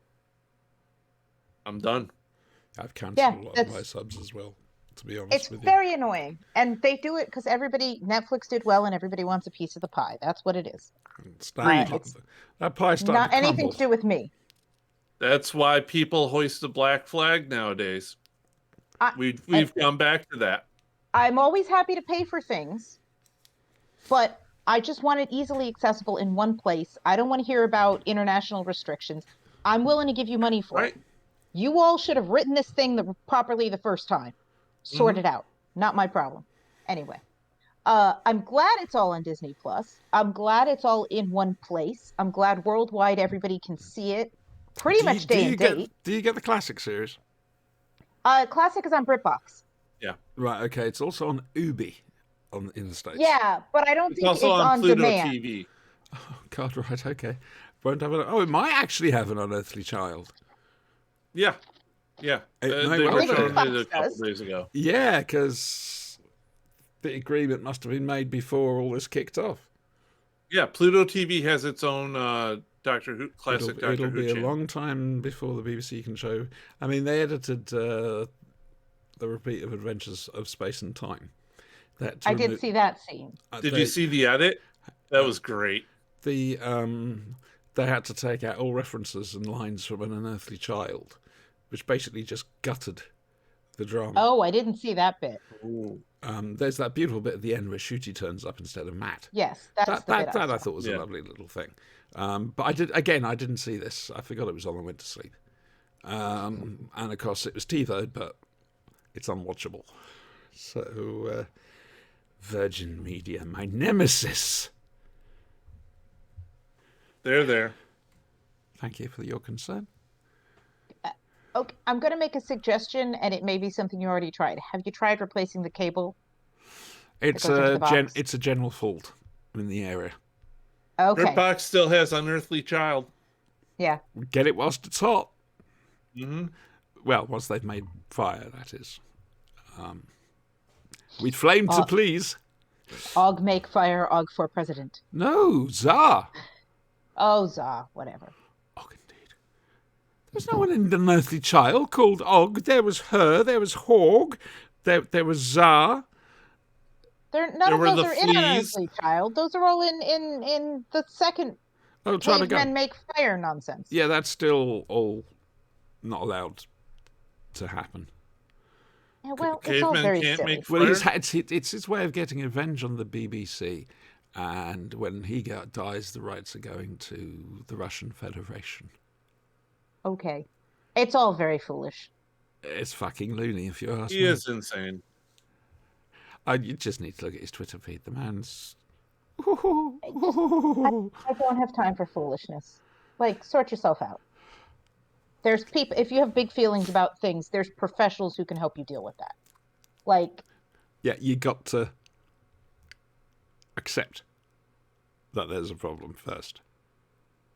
I'm done. I've cancelled Yeah, a lot of that's- my subs as well, to be honest It's with you. very annoying. And they do it because Netflix did well and everybody wants a piece of the pie. That's what it is. It's starting it's that pie's starting Not to anything crumble. to do with me. That's why people hoist the black flag nowadays. We've come back to that. I'm always happy to pay for things, but I just want it easily accessible in one place. I don't want to hear about international restrictions. I'm willing to give you money for Right. it. You all should have written this thing properly the first time. Sort it out. Not my problem. Anyway, I'm glad it's all on Disney Plus. I'm glad it's all in one place. I'm glad worldwide everybody can see it pretty much day and date. Do you get the classic series? Classic is on BritBox. Right. Okay. It's also on Ubi, in the States. Yeah, but I don't It's think it's also on Pluto demand. TV. Oh, God. Right. Okay. Won't have it might actually have an unearthly child. Yeah. It They may were well do. showing it a Fox couple does. days ago. Yeah, because the agreement must have been made before all this kicked off. Yeah, Pluto TV has its own Doctor Who classic Doctor It'll Who be a channel. long time before the BBC can show. I mean, they edited the repeat of Adventures of Space and Time. I did see that scene. Did you see the edit? That was great. They had to take out all references and lines from An Unearthly Child, which basically just gutted the drama. Oh, I didn't see that bit. Ooh. There's that beautiful bit at the end where Shooty turns up instead of Matt. Yes, that's That the bit I saw. thought was Yeah. a lovely little thing. But I didn't see this. I forgot it was on. I went to sleep. And of course it was TiVo'd, but it's unwatchable. So Virgin Media, my nemesis. There. Thank you for your concern. Okay, I'm going to make a suggestion, and it may be something you already tried. Have you tried replacing the cable? It's goes into the box. it's a general fault in the area. Okay, BritBox still has Unearthly Child. yeah. Get it whilst it's hot. Mm-hmm. Well, once they've made fire, that is. We'd flame to please. Og make fire, Og for president. No, Tsar. Oh, Zah, whatever. Og, indeed. There's no one in the Unearthly Child called Og. There was her. There was Hog. There was Tsar. None There of were those the are in fleas. Unearthly Child. Those are all in the second Oh, try to go. cavemen make fire nonsense. Yeah, that's still all not allowed to happen. Yeah, well, it's all Cavemen very can't silly. make Well, fire. it's his way of getting revenge on the BBC. And when he dies, the rights are going to the Russian Federation. Okay, it's all very foolish. It's fucking loony, if you ask He me. is insane. You just need to look at his Twitter feed. The man's. I don't have time for foolishness. Like, sort yourself out. There's people, if you have big feelings about things, there's professionals who can help you deal with that. Like, Yeah, you got to accept that there's a problem first.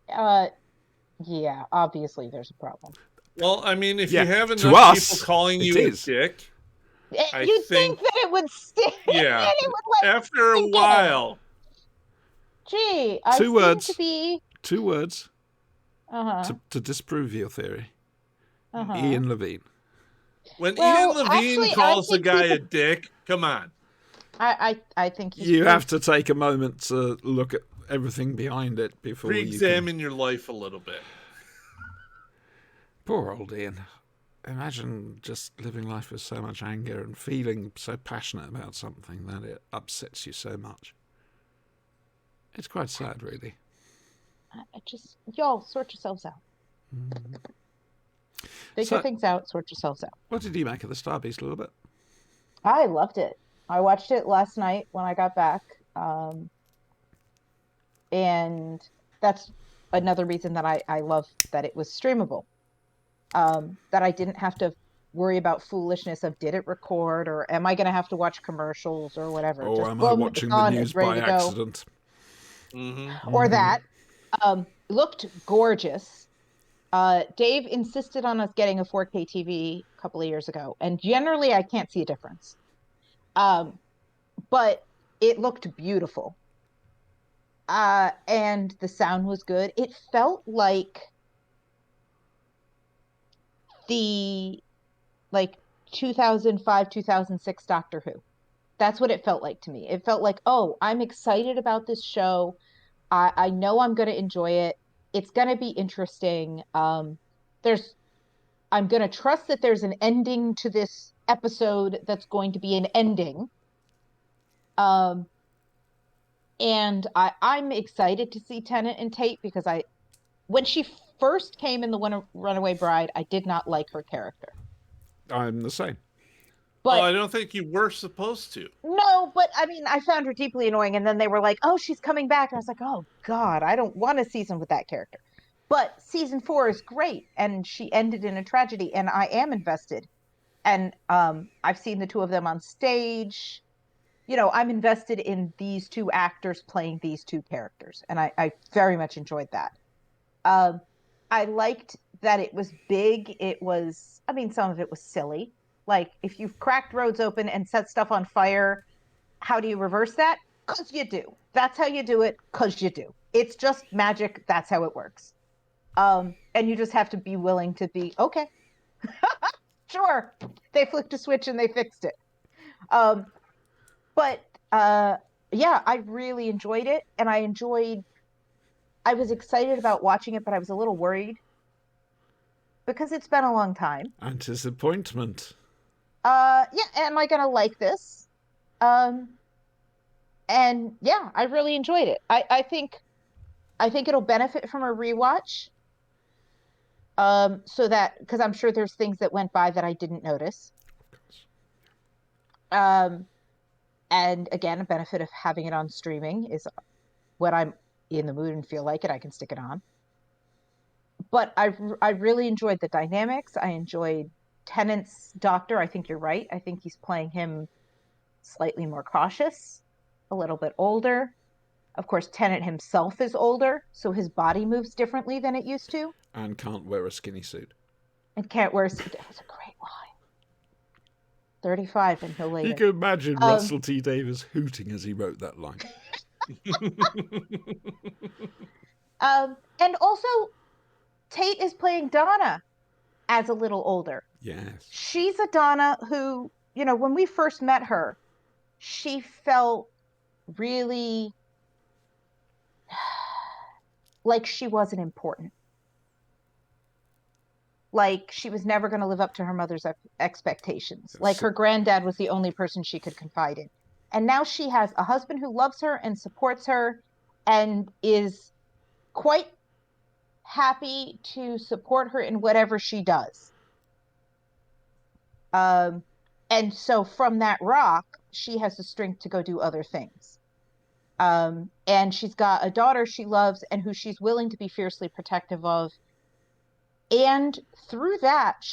yeah, obviously there's a problem. Well, I mean, if Yeah, you have to enough us, people calling it you is. a dick, I You'd think think- that it would stick. Yeah. And it would, like, after a sink in. while, Gee, I Two seem words. to be. 2 words Uh-huh. to disprove your theory. Uh-huh. Ian Levine. when Well, Ian Levine actually, I calls the think guy a people- dick, come on. I think he's You have to take a moment to look at everything behind it before you can... Re-examine your life a little bit. Poor old Ian. Imagine just living life with so much anger and feeling so passionate about something that it upsets you so much. It's quite sad, really. Just y'all sort yourselves out. Figure So- things out, sort yourselves out. What did you make of the Star Beast a little bit? I loved it. I watched it last night when I got back. And that's another reason that I love that it was streamable. That I didn't have to worry about foolishness of did it record or am I going to have to watch commercials or whatever. Or Just am I boom, watching it's the on, news it's ready by to go. accident? Or that. Looked gorgeous. Dave insisted on us getting a 4K TV a couple of years ago, and generally I can't see a difference. But it looked beautiful. And the sound was good. It felt like the 2005, 2006 Doctor Who. That's what it felt like to me. It felt like, oh, I'm excited about this show. I know I'm going to enjoy it. It's going to be interesting. I'm going to trust that there's an ending to this episode that's going to be an ending. And I'm excited to see Tennant and Tate because when she first came in the Runaway Bride, I did not like her character. I'm the same. But I don't think you were supposed to. no, but I mean, I found her deeply annoying. And then they were like, oh, she's coming back. And I was like, oh, God, I don't want a season with that character. But season 4 is great. And she ended in a tragedy. And I am invested. And I've seen the two of them on stage. You know, I'm invested in these two actors playing these two characters. And I very much enjoyed that. I liked that it was big. It was, I mean, some of it was silly. Like, if you've cracked roads open and set stuff on fire, how do you reverse that? Because you do. That's how you do it, because you do. It's just magic. That's how it works. And you just have to be willing to be, okay, sure. They flicked a switch and they fixed it. But yeah, I really enjoyed it. And I was excited about watching it, but I was a little worried because it's been a long time. And disappointment. Yeah, am I gonna like this? And yeah, I really enjoyed it. I think it'll benefit from a rewatch. So that because I'm sure there's things that went by that I didn't notice. And again, a benefit of having it on streaming is when I'm in the mood and feel like it, I can stick it on. But I really enjoyed the dynamics. I enjoyed Tennant's doctor. I think you're right. I think he's playing him slightly more cautious, a little bit older. Of course, Tennant himself is older, so his body moves differently than it used to. And can't wear a skinny suit. And can't wear a suit. That was a great line. 35 and no later. You can imagine Russell T Davies hooting as he wrote that line. And also, Tate is playing Donna as a little older. Yes. She's a Donna who, you know, when we first met her, she felt really like she wasn't important. Like she was never going to live up to her mother's expectations. Like her granddad was the only person she could confide in. And now she has a husband who loves her and supports her and is quite happy to support her in whatever she does. And so from that rock, she has the strength to go do other things. And she's got a daughter she loves and who she's willing to be fiercely protective of. And through that,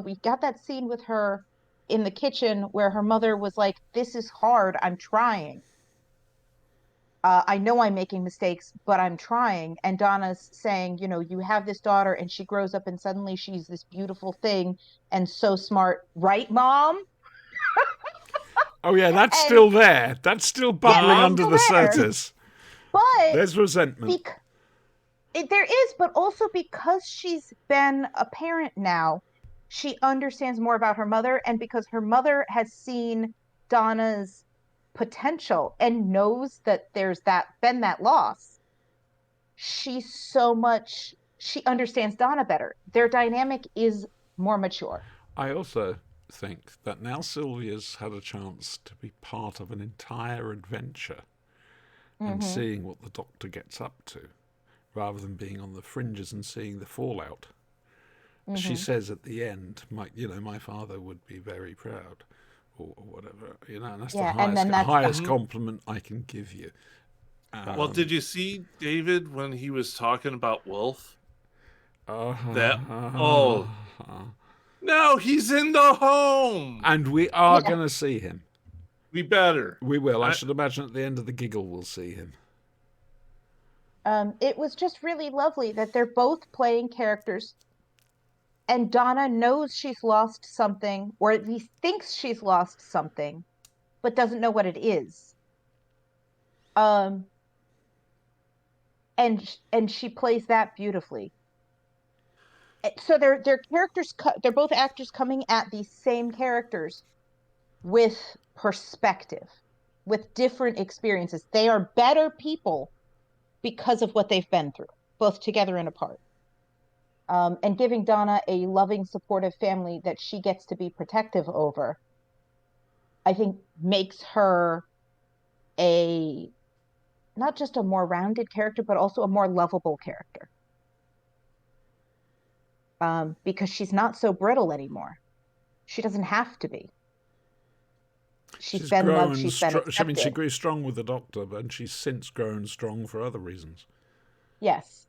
we got that scene with her in the kitchen where her mother was like, this is hard, I'm trying. I know I'm making mistakes, but I'm trying. And Donna's saying, you know, you have this daughter and she grows up and suddenly she's this beautiful thing and so smart. Right, Mom? Oh, yeah, that's still there. That's still bubbling under the there. surface. But there's resentment. There is, but also because she's been a parent now, she understands more about her mother. And because her mother has seen Donna's potential and knows that there's been that loss, she understands Donna better. Their dynamic is more mature. I also think that now Sylvia's had a chance to be part of an entire adventure and seeing what the Doctor gets up to, rather than being on the fringes and seeing the fallout. She Mm-hmm. says at the end, my father would be very proud, or whatever, and that's Yeah, the and then highest Mhm. compliment I can give you. Well, did you see David when he was talking about Wolf? That oh no, he's in the home. And we are Yeah. going to see him. We better. We will. I should imagine at the end of the giggle we'll see him. It was just really lovely that they're both playing characters, and Donna knows she's lost something, or at least thinks she's lost something, but doesn't know what it is. Um, and she plays that beautifully. So they're characters. They're both actors coming at these same characters with perspective, with different experiences. They are better people because of what they've been through, both together and apart. And giving Donna a loving, supportive family that she gets to be protective over, I think makes her a not just a more rounded character, but also a more lovable character. Because she's not so brittle anymore. She doesn't have to be. She's been loved, she's been accepted. She grew strong with the Doctor, but she's since grown strong for other reasons. Yes.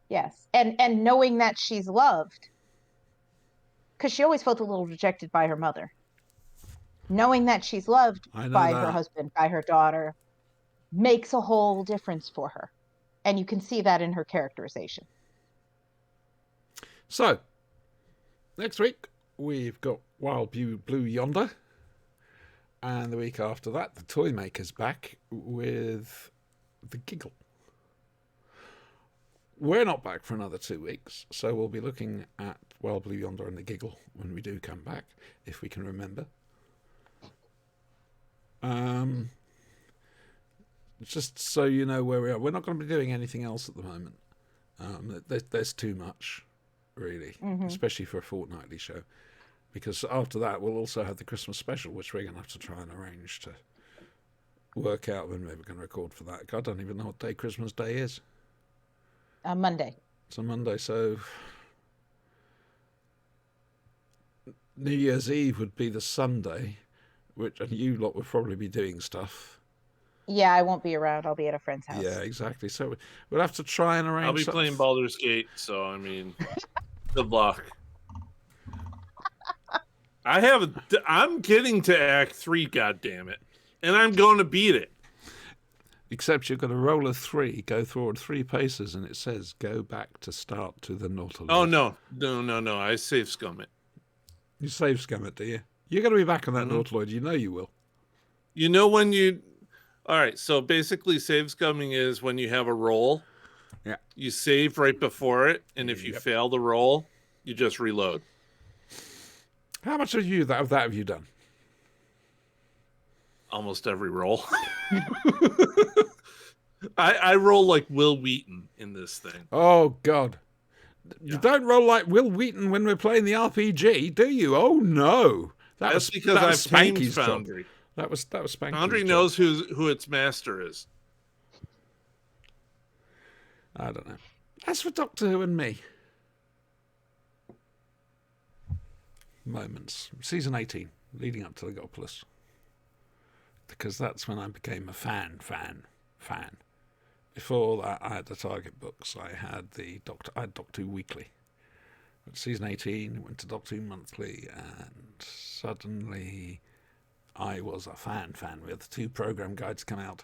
Yes. And knowing that she's loved, because she always felt a little rejected by her mother. Knowing that she's loved by her husband, by her daughter, makes a whole difference for her. And you can see that in her characterization. So, next week, we've got Wild Blue Yonder. And the week after that, the Toymaker's back with The Giggle. We're not back for another 2 weeks, so we'll be looking at Wild Blue Yonder and The Giggle when we do come back, if we can remember. Just so you know where we are, we're not going to be doing anything else at the moment. There's too much, really, especially for a fortnightly show. Because after that, we'll also have the Christmas special, which we're going to have to try and arrange to work out when we're going to record for that. I don't even know what day Christmas Day is. Monday. It's a Monday, so New Year's Eve would be the Sunday, and you lot would probably be doing stuff. Yeah, I won't be around. I'll be at a friend's house. Yeah, exactly. So we'll have to try and arrange. I'll be playing Baldur's Gate, so I mean, good luck. I'm getting to Act 3, goddammit, and I'm going to beat it. Except you've got to roll a 3, go forward 3 paces, and it says go back to start to the Nautilus. Oh, no. I save scum it. You save scum it, do you? You're going to be back on that Nautiloid. You know you will. You know when you... All right, so basically save scumming is when you have a roll. Yeah. You save right before it, and if you fail the roll, you just reload. How much of that have you done? Almost every roll. I roll like Will Wheaton in this thing. Oh, God. Yeah. You don't roll like Will Wheaton when we're playing the RPG, do you? Oh, no. That's because I've tamed Foundry. That was Spanky's Foundry job. knows who its master is. I don't know. As for Doctor Who and me. Moments. Season 18, leading up to Legopolis. Because that's when I became a fan. Before that, I had the Target books. I had Doctor Who Weekly. But season 18, went to Doctor Who Monthly, and suddenly I was a fan. We had the 2 program guides come out.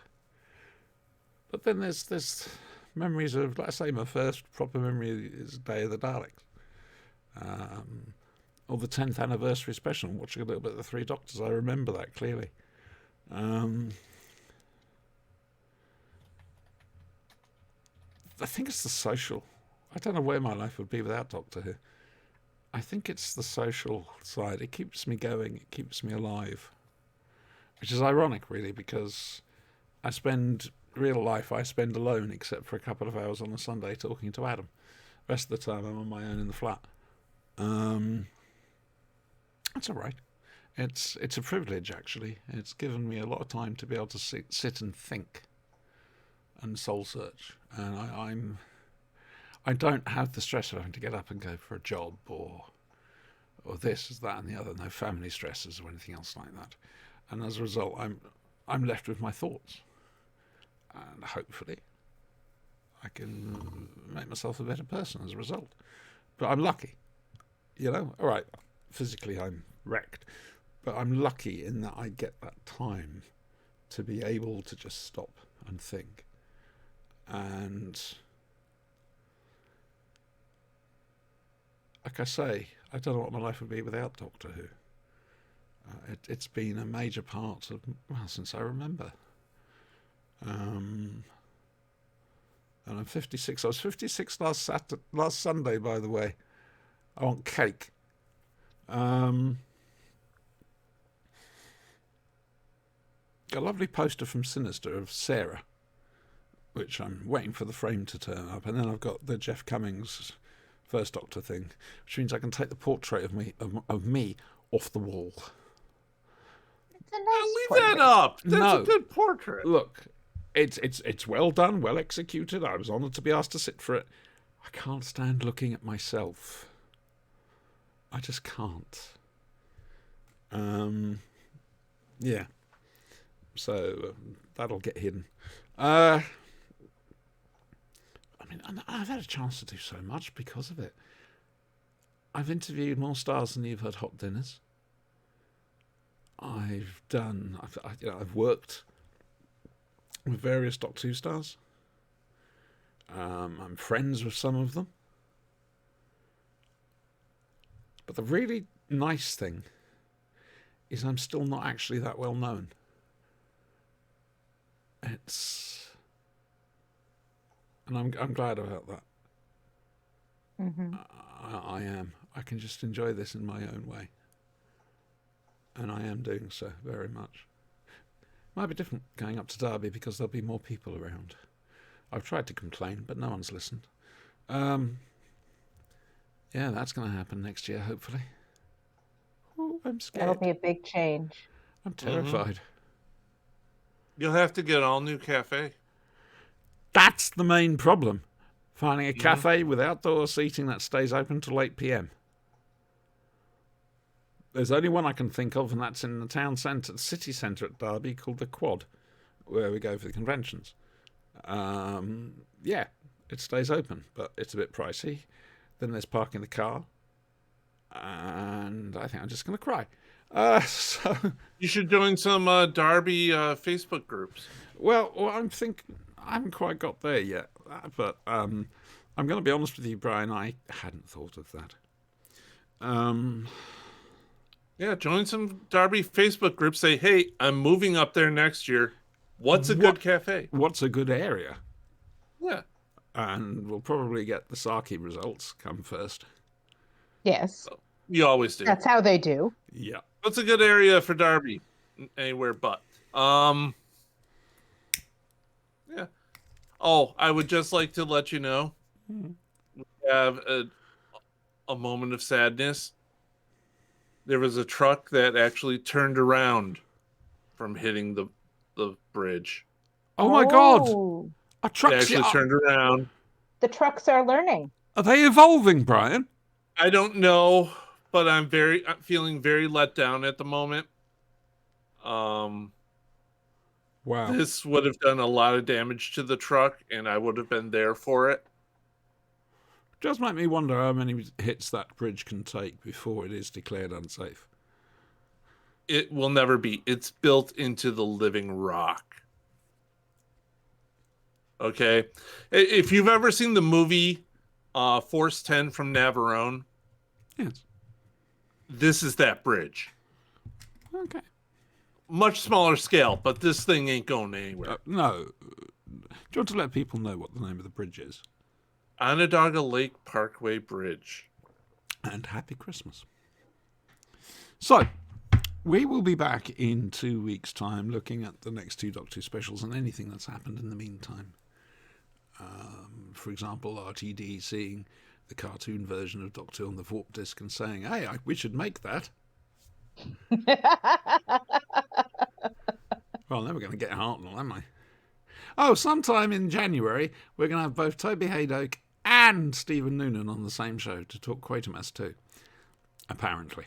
But then there's memories of, let's say, my first proper memory is Day of the Daleks. Or the 10th anniversary special, watching a little bit of the 3 Doctors. I remember that clearly. I think it's the social. I don't know where my life would be without Doctor Who. I think it's the social side. It keeps me going. It keeps me alive. Which is ironic, really, because I spend alone, except for a couple of hours on a Sunday talking to Adam. The rest of the time I'm on my own in the flat. That's all right. It's a privilege, actually. It's given me a lot of time to be able to sit and think. and soul search, and I don't have the stress of having to get up and go for a job or this, that, and the other. No family stresses or anything else like that. And as a result, I'm left with my thoughts, and hopefully, I can make myself a better person as a result. But I'm lucky, All right, physically I'm wrecked, but I'm lucky in that I get that time to be able to just stop and think. And like I say, I don't know what my life would be without Doctor Who. It's been a major part of, since I remember. And I'm 56. I was 56 last Sunday, by the way. I want cake. Got a lovely poster from Sinister of Sarah, which I'm waiting for the frame to turn up, and then I've got the Jeff Cummings First Doctor thing, which means I can take the portrait of me off the wall. It's a nice Leave portrait. that up. That's No. a good portrait. Look, it's well done, well executed. I was honoured to be asked to sit for it. I can't stand looking at myself. I just can't. Yeah. So that'll get hidden. I mean, I've had a chance to do so much because of it. I've interviewed more stars than you've had hot dinners. I've worked with various Doctor Who stars. I'm friends with some of them. But the really nice thing is I'm still not actually that well known. And I'm glad about that. Mm-hmm. I am. I can just enjoy this in my own way. And I am doing so very much. Might be different going up to Derby because there'll be more people around. I've tried to complain, but no one's listened. Yeah, that's going to happen next year, hopefully. Ooh, I'm scared. That'll be a big change. I'm terrified. You'll have to get an all-new cafe. That's the main problem. Finding a cafe with outdoor seating that stays open till 8 p.m. There's only one I can think of, and that's in the town centre, the city centre at Derby, called the Quad, where we go for the conventions. Yeah, it stays open, but it's a bit pricey. Then there's parking the car, and I think I'm just going to cry. So You should join some Derby Facebook groups. well, I haven't quite got there yet, but I'm going to be honest with you, Brian. I hadn't thought of that. Yeah, join some Derby Facebook groups. Say, hey, I'm moving up there next year. What's a good cafe? What's a good area? Yeah. And we'll probably get the Saki results come first. Yes, You always do. that's how they do. Yeah. What's a good area for Derby? Anywhere but. Yeah. Oh, I would just like to let you know we have a moment of sadness. There was a truck that actually turned around from hitting the bridge. Oh my God! Oh, A It truck. actually turned around. the trucks are learning. Are they evolving, Brian? I don't know, but I'm feeling very let down at the moment. Wow. This would have done a lot of damage to the truck, and I would have been there for it. Does make me wonder how many hits that bridge can take before it is declared unsafe. It will never be. It's built into the living rock. Okay? If you've ever seen the movie Force 10 from Navarone, Yes. this is that bridge. Okay. Much smaller scale, but this thing ain't going anywhere. No. Do you want to let people know what the name of the bridge is? Onondaga Lake Parkway Bridge. And happy Christmas. So, we will be back in 2 weeks' time looking at the next two Doctor Who specials and anything that's happened in the meantime. For example, RTD seeing the cartoon version of Doctor Who on the Warp Disc and saying, hey, we should make that. Well, then we're going to get Hartnell, am I? Oh, sometime in January, we're going to have both Toby Haydock and Stephen Noonan on the same show to talk Quatermass 2. Apparently.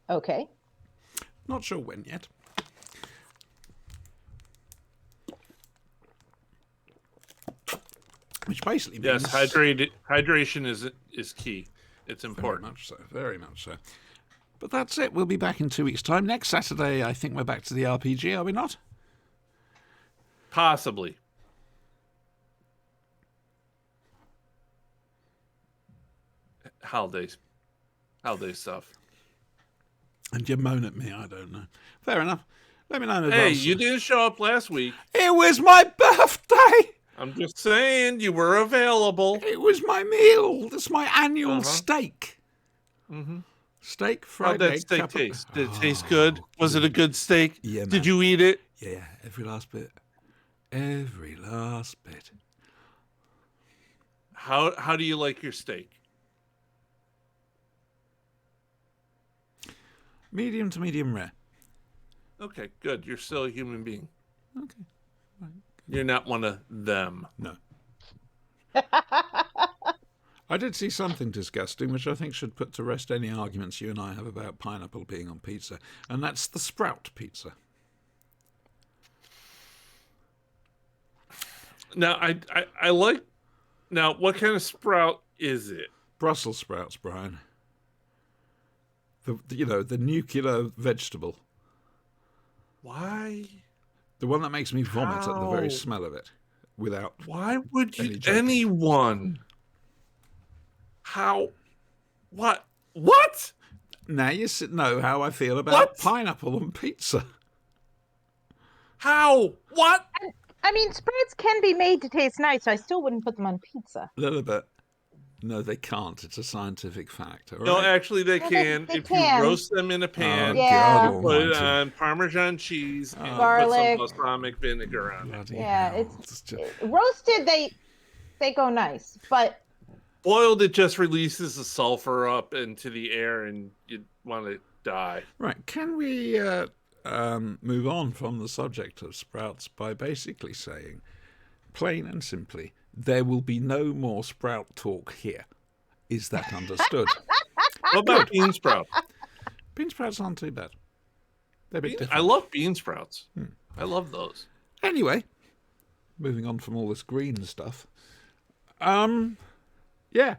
Okay. Not sure when yet. Which basically means... Yes, hydration is key. It's Very important. much so, very much so. But that's it. We'll be back in 2 weeks' time. Next Saturday, I think we're back to the RPG, are we not? Possibly. Holiday stuff. And you moan at me, I don't know. Fair enough. Let me know in Hey, advance. you didn't show up last week. It was my birthday! I'm just saying you were available. It was my meal. That's my annual steak. Mm-hmm. Steak, How'd fried that egg. steak cup of- taste? Did it taste good? Was it a good steak? Yeah, man. Did you eat it? Yeah, every last bit. Every last bit. How do you like your steak? Medium to medium rare. Okay, good. You're still a human being. Okay. Right. You're not one of them. No. I did see something disgusting, which I think should put to rest any arguments you and I have about pineapple being on pizza, and that's the Sprout pizza. Now, I like... Now, what kind of sprout is it? Brussels sprouts, Brian. The nuclear vegetable. Why? The one that makes me vomit at the How? very smell of it. Without... Why would Any you... joking. Anyone... How... What? What? Now you know how I feel about What? pineapple on pizza. How? What? I mean, sprouts can be made to taste nice, so I still wouldn't put them on pizza. A little bit. No, they can't. It's a scientific fact. All No, right? actually, they No, can. they if can. you roast them in a pan, Oh, Yeah. God put it almighty. on Parmesan cheese and Garlic. put some balsamic vinegar on it. Bloody Yeah, hell. it's just... roasted. They go nice, but Boiled, it just releases the sulfur up into the air, and you want to die. Right, can we move on from the subject of sprouts by basically saying, plain and simply, there will be no more sprout talk here. Is that understood? What about bean sprouts? Bean sprouts aren't too bad. They're a bit I different. love bean sprouts. I love those. Anyway, moving on from all this green stuff. Yeah.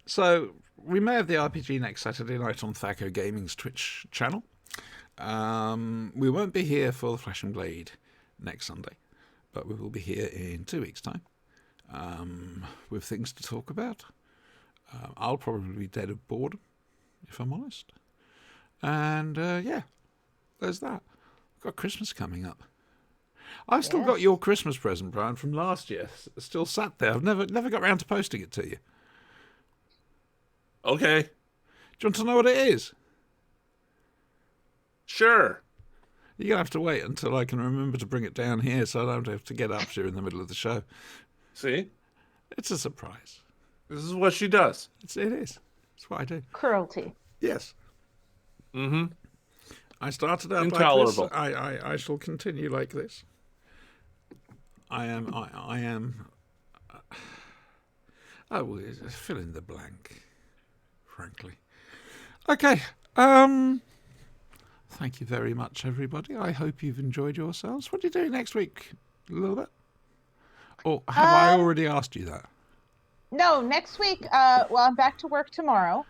So we may have the RPG next Saturday night on Thaco Gaming's Twitch channel. We won't be here for the Flash and Blade next Sunday, but we will be here in 2 weeks' time with things to talk about. I'll probably be dead of boredom, if I'm honest. And yeah, there's that. We've got Christmas coming up. I've still got your Christmas present, Brian, from last year. Still sat there. I've never got around to posting it to you. Okay, Do you want to know what it is? sure. You're going to have to wait until I can remember to bring it down here so I don't have to get up here in the middle of the show. See, It's a surprise. this is what she does. It is. It's what I do. cruelty. Yes. Mm-hmm. I started out Intolerable. like this. I shall continue like this. I am... well, fill in the blank, frankly. Okay. Thank you very much, everybody. I hope you've enjoyed yourselves. What are you doing next week? A little bit? Or have I already asked you that? No, next week. Well, I'm back to work tomorrow,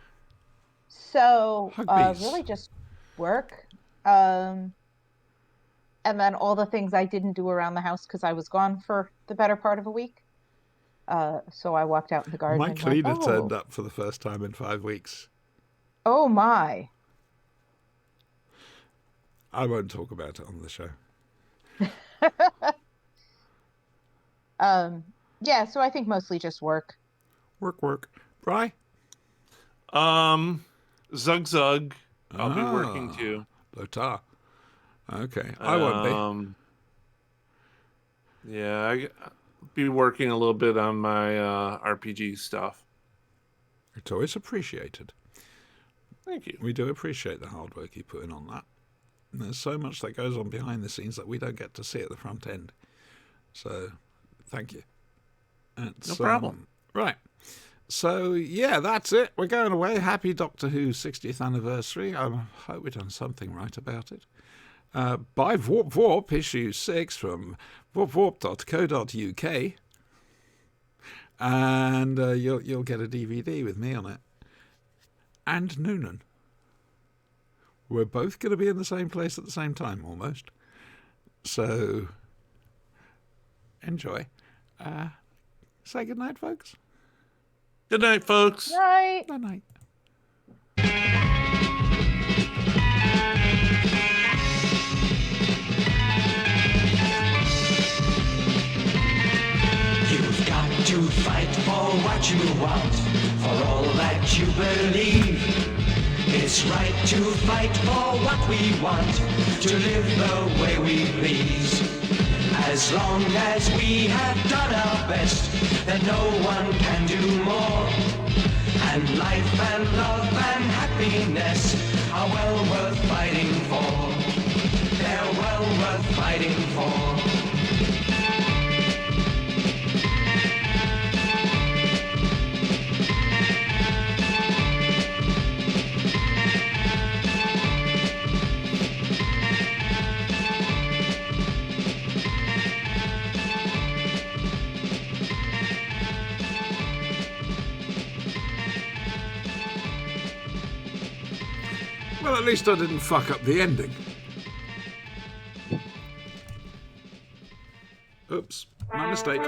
so Huggies. really just work. And then all the things I didn't do around the house because I was gone for the better part of a week. So I walked out in the garden. My and went, cleaner turned "Oh, up for the first time in 5 weeks. Oh my! I won't talk about it on the show. Yeah. So I think mostly just work. Work. Bri? Zug Zug. I'll be working Ah. too. Lotar. Okay. I won't be. Yeah, I'll be working a little bit on my RPG stuff. It's always appreciated. Thank you. We do appreciate the hard work you put in on that. And there's so much that goes on behind the scenes that we don't get to see at the front end. So, thank you. It's, No problem. Right. So, yeah, that's it. We're going away. Happy Doctor Who 60th anniversary. I hope we've done something right about it. Buy Warp Warp issue 6 from warpwarp.co.uk. And you'll get a DVD with me on it. And Noonan. We're both going to be in the same place at the same time, almost. So, enjoy. Say goodnight, folks. Good night, folks. Right. Good night. You've got to fight for what you want, for all that you believe. It's right to fight for what we want, to live the way we please. As long as we have done our best, then no one can do more. And life and love and happiness are well worth fighting for. They're well worth fighting for. Well, at least I didn't fuck up the ending. Oops, my mistake.